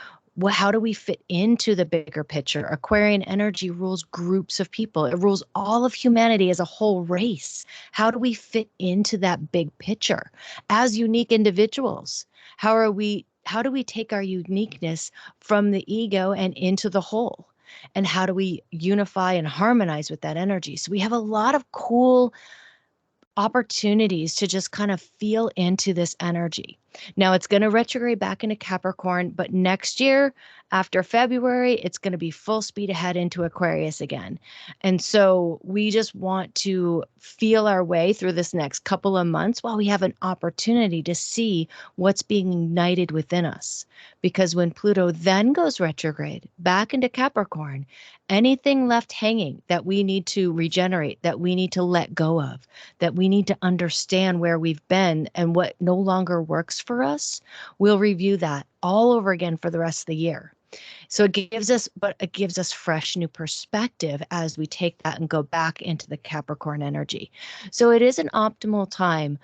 How do we fit into the bigger picture? Aquarian energy rules groups of people. It rules all of humanity as a whole race. How do we fit into that big picture as unique individuals? How do we take our uniqueness from the ego and into the whole? And how do we unify and harmonize with that energy? So we have a lot of cool opportunities to just kind of feel into this energy. Now it's going to retrograde back into Capricorn, but next year after February, it's going to be full speed ahead into Aquarius again. And so we just want to feel our way through this next couple of months while we have an opportunity to see what's being ignited within us. Because when Pluto then goes retrograde back into Capricorn, anything left hanging that we need to regenerate, that we need to let go of, that we need to understand where we've been and what no longer works for us, we'll review that all over again for the rest of the year. So it gives us fresh new perspective as we take that and go back into the Capricorn energy. So it is an optimal time.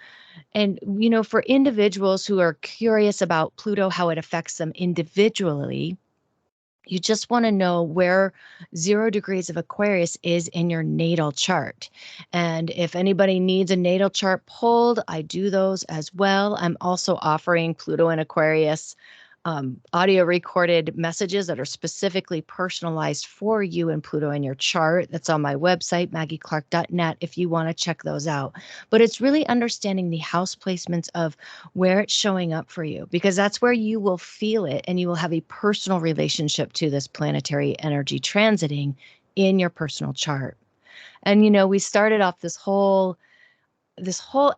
And, for individuals who are curious about Pluto, how it affects them individually, you just want to know where 0 degrees of Aquarius is in your natal chart. And if anybody needs a natal chart pulled, I do those as well. I'm also offering Pluto and Aquarius audio recorded messages that are specifically personalized for you and Pluto in your chart. That's on my website, maggieclark.net, if you want to check those out. But it's really understanding the house placements of where it's showing up for you, because that's where you will feel it and you will have a personal relationship to this planetary energy transiting in your personal chart. And, we started off this whole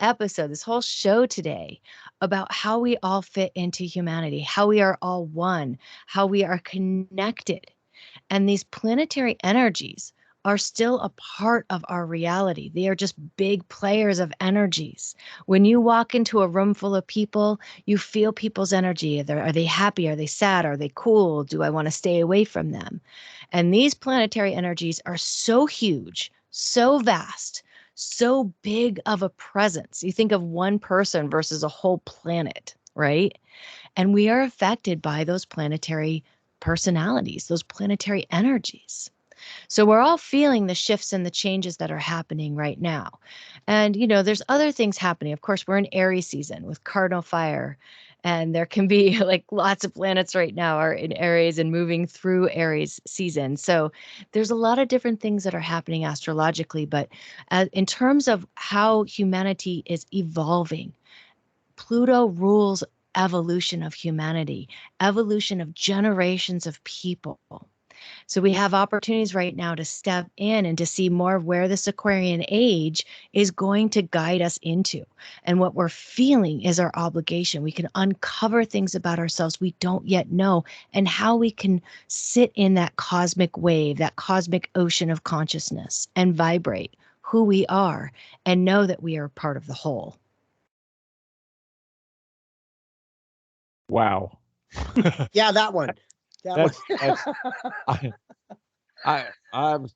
episode, this whole show today about how we all fit into humanity, how we are all one, how we are connected. And these planetary energies are still a part of our reality. They are just big players of energies. When you walk into a room full of people, you feel people's energy. Are they happy? Are they sad? Are they cool? Do I want to stay away from them? And these planetary energies are so huge, so vast, so big of a presence. You think of one person versus a whole planet, right? And we are affected by those planetary personalities, those planetary energies. So we're all feeling the shifts and the changes that are happening right now. And, there's other things happening. Of course, we're in Aries season with cardinal fire. And there can be lots of planets right now are in Aries and moving through Aries season. So there's a lot of different things that are happening astrologically. But in terms of how humanity is evolving, Pluto rules evolution of humanity, evolution of generations of people. So we have opportunities right now to step in and to see more of where this Aquarian age is going to guide us into. And what we're feeling is our obligation. We can uncover things about ourselves we don't yet know, and how we can sit in that cosmic wave, that cosmic ocean of consciousness, and vibrate who we are and know that we are part of the whole. Wow. Yeah, that one. That's I'm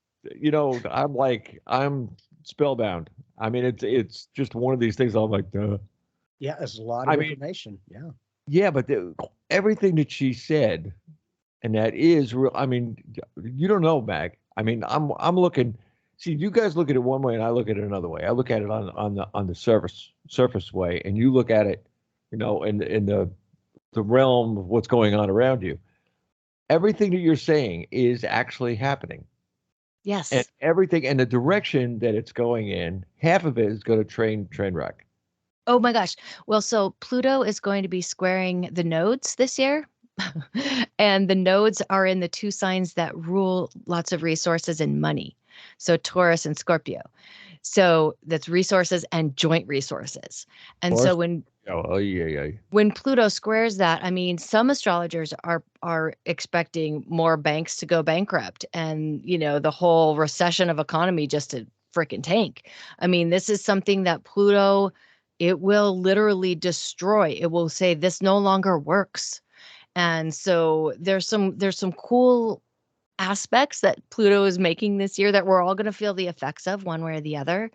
I'm spellbound. I mean, it's just one of these things. I'm like, duh. Yeah, there's a lot of information. Yeah, but everything that she said, and that is real. I mean, you don't know, Mag. I mean, I'm looking. See, you guys look at it one way, and I look at it another way. I look at it on the surface way, and you look at it, in the realm of what's going on around you. Everything that you're saying is actually happening. Yes. And everything and the direction that it's going in, half of it is going to train wreck. Oh my gosh. Well, so Pluto is going to be squaring the nodes this year. And the nodes are in the two signs that rule lots of resources and money. So Taurus and Scorpio. So that's resources and joint resources. And so when Pluto squares that, I mean, some astrologers are expecting more banks to go bankrupt and, the whole recession of economy just to freaking tank. I mean, this is something that Pluto, it will literally destroy. It will say this no longer works. And so there's some cool aspects that Pluto is making this year that we're all going to feel the effects of one way or the other.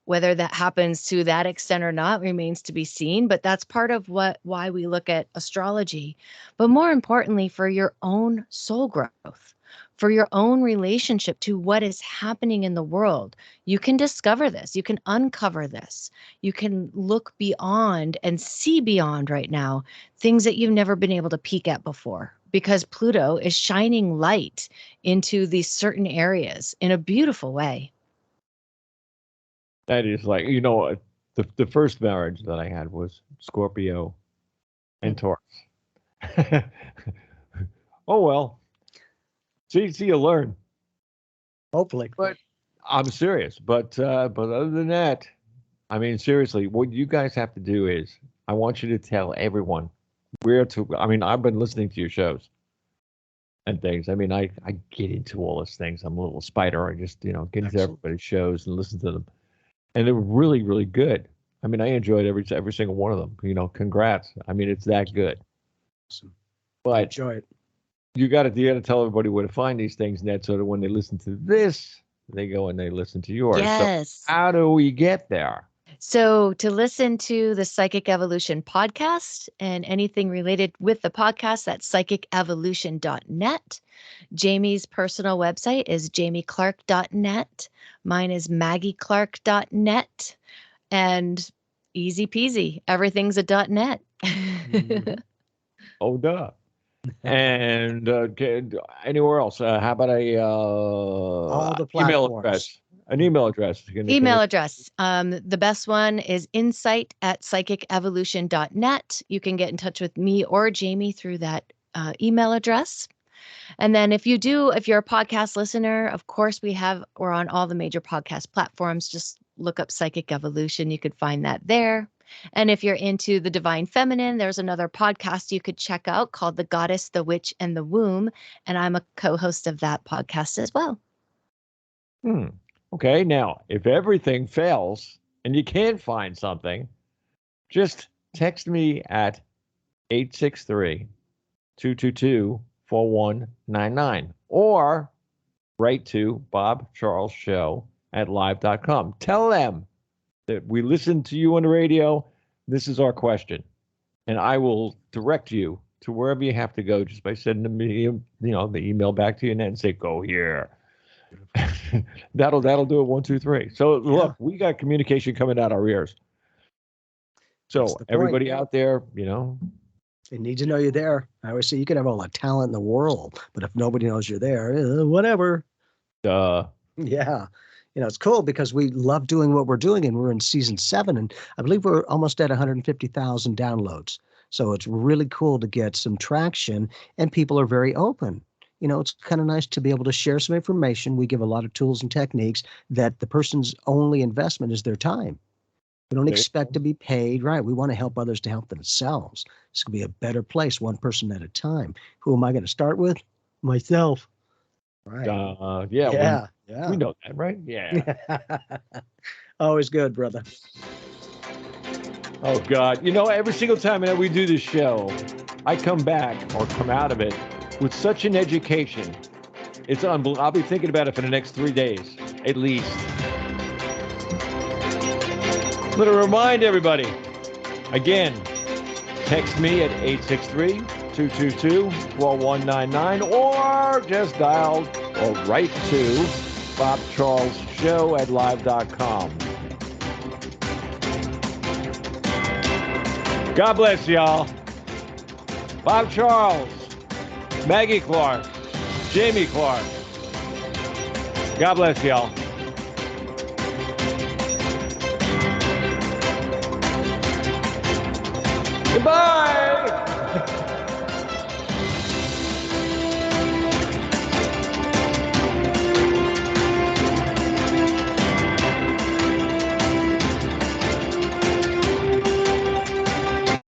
Whether that happens to that extent or not remains to be seen, but that's part of why we look at astrology. But more importantly, for your own soul growth, for your own relationship to what is happening in the world, you can discover this, you can uncover this, you can look beyond and see beyond right now things that you've never been able to peek at before, because Pluto is shining light into these certain areas in a beautiful way. That is like, the first marriage that I had was Scorpio and Taurus. Oh, well. See, you learn. Hopefully. But I'm serious. But other than that, I mean, seriously, what you guys have to do is I want you to tell everyone I've been listening to your shows and things. I mean, I get into all these things. I'm a little spider. I just, get into everybody's shows and listen to them. And they're really, really good. I mean, I enjoyed every single one of them. Congrats. I mean, it's that good. Awesome. But I enjoy it. You got to tell everybody where to find these things, Ned, so that when they listen to this, they go and they listen to yours. Yes. So how do we get there? So to listen to the Psychic Evolution podcast and anything related with the podcast, that's psychicevolution.net. Jamie's personal website is jamieclark.net. Mine is maggieclark.net. And easy peasy, everything's a .net. Mm-hmm. Oh, duh. And anywhere else? How about all the email platforms. address? An email address. Email address. The best one is insight@psychicevolution.net. You can get in touch with me or Jamie through that email address. And then if you're a podcast listener, of course, we're on all the major podcast platforms. Just look up Psychic Evolution. You could find that there. And if you're into the divine feminine, there's another podcast you could check out called The Goddess, the Witch, and the Womb. And I'm a co-host of that podcast as well. Okay. Now, if everything fails and you can't find something, just text me at 863-222-4199 or write to BobCharlesShow@live.com. Tell them that we listened to you on the radio. This is our question. And I will direct you to wherever you have to go just by sending me, the email back to you and then say, go here. That'll do it. 1, 2, 3. So look, we got communication coming out our ears. So everybody out there, they need to know you're there. I always say you can have all the talent in the world, but if nobody knows you're there, whatever. Yeah. It's cool because we love doing what we're doing, and we're in season 7, and I believe we're almost at 150,000 downloads. So it's really cool to get some traction, and people are very open. It's kind of nice to be able to share some information. We give a lot of tools and techniques that the person's only investment is their time. We don't expect to be paid, right? We want to help others to help themselves. It's going to be a better place, one person at a time. Who am I going to start with? Myself. Right. Yeah. We know that, right? Yeah. Always good, brother. Oh, God. Every single time that we do this show, I come back or come out of it with such an education. It's unbelievable. I'll be thinking about it for the next 3 days, at least. I'm going to remind everybody, again, text me at 863-222-4199 or just dial or write to BobCharlesShow@live.com. God bless y'all. Bob Charles, Maggie Clark, Jamie Clark. God bless y'all.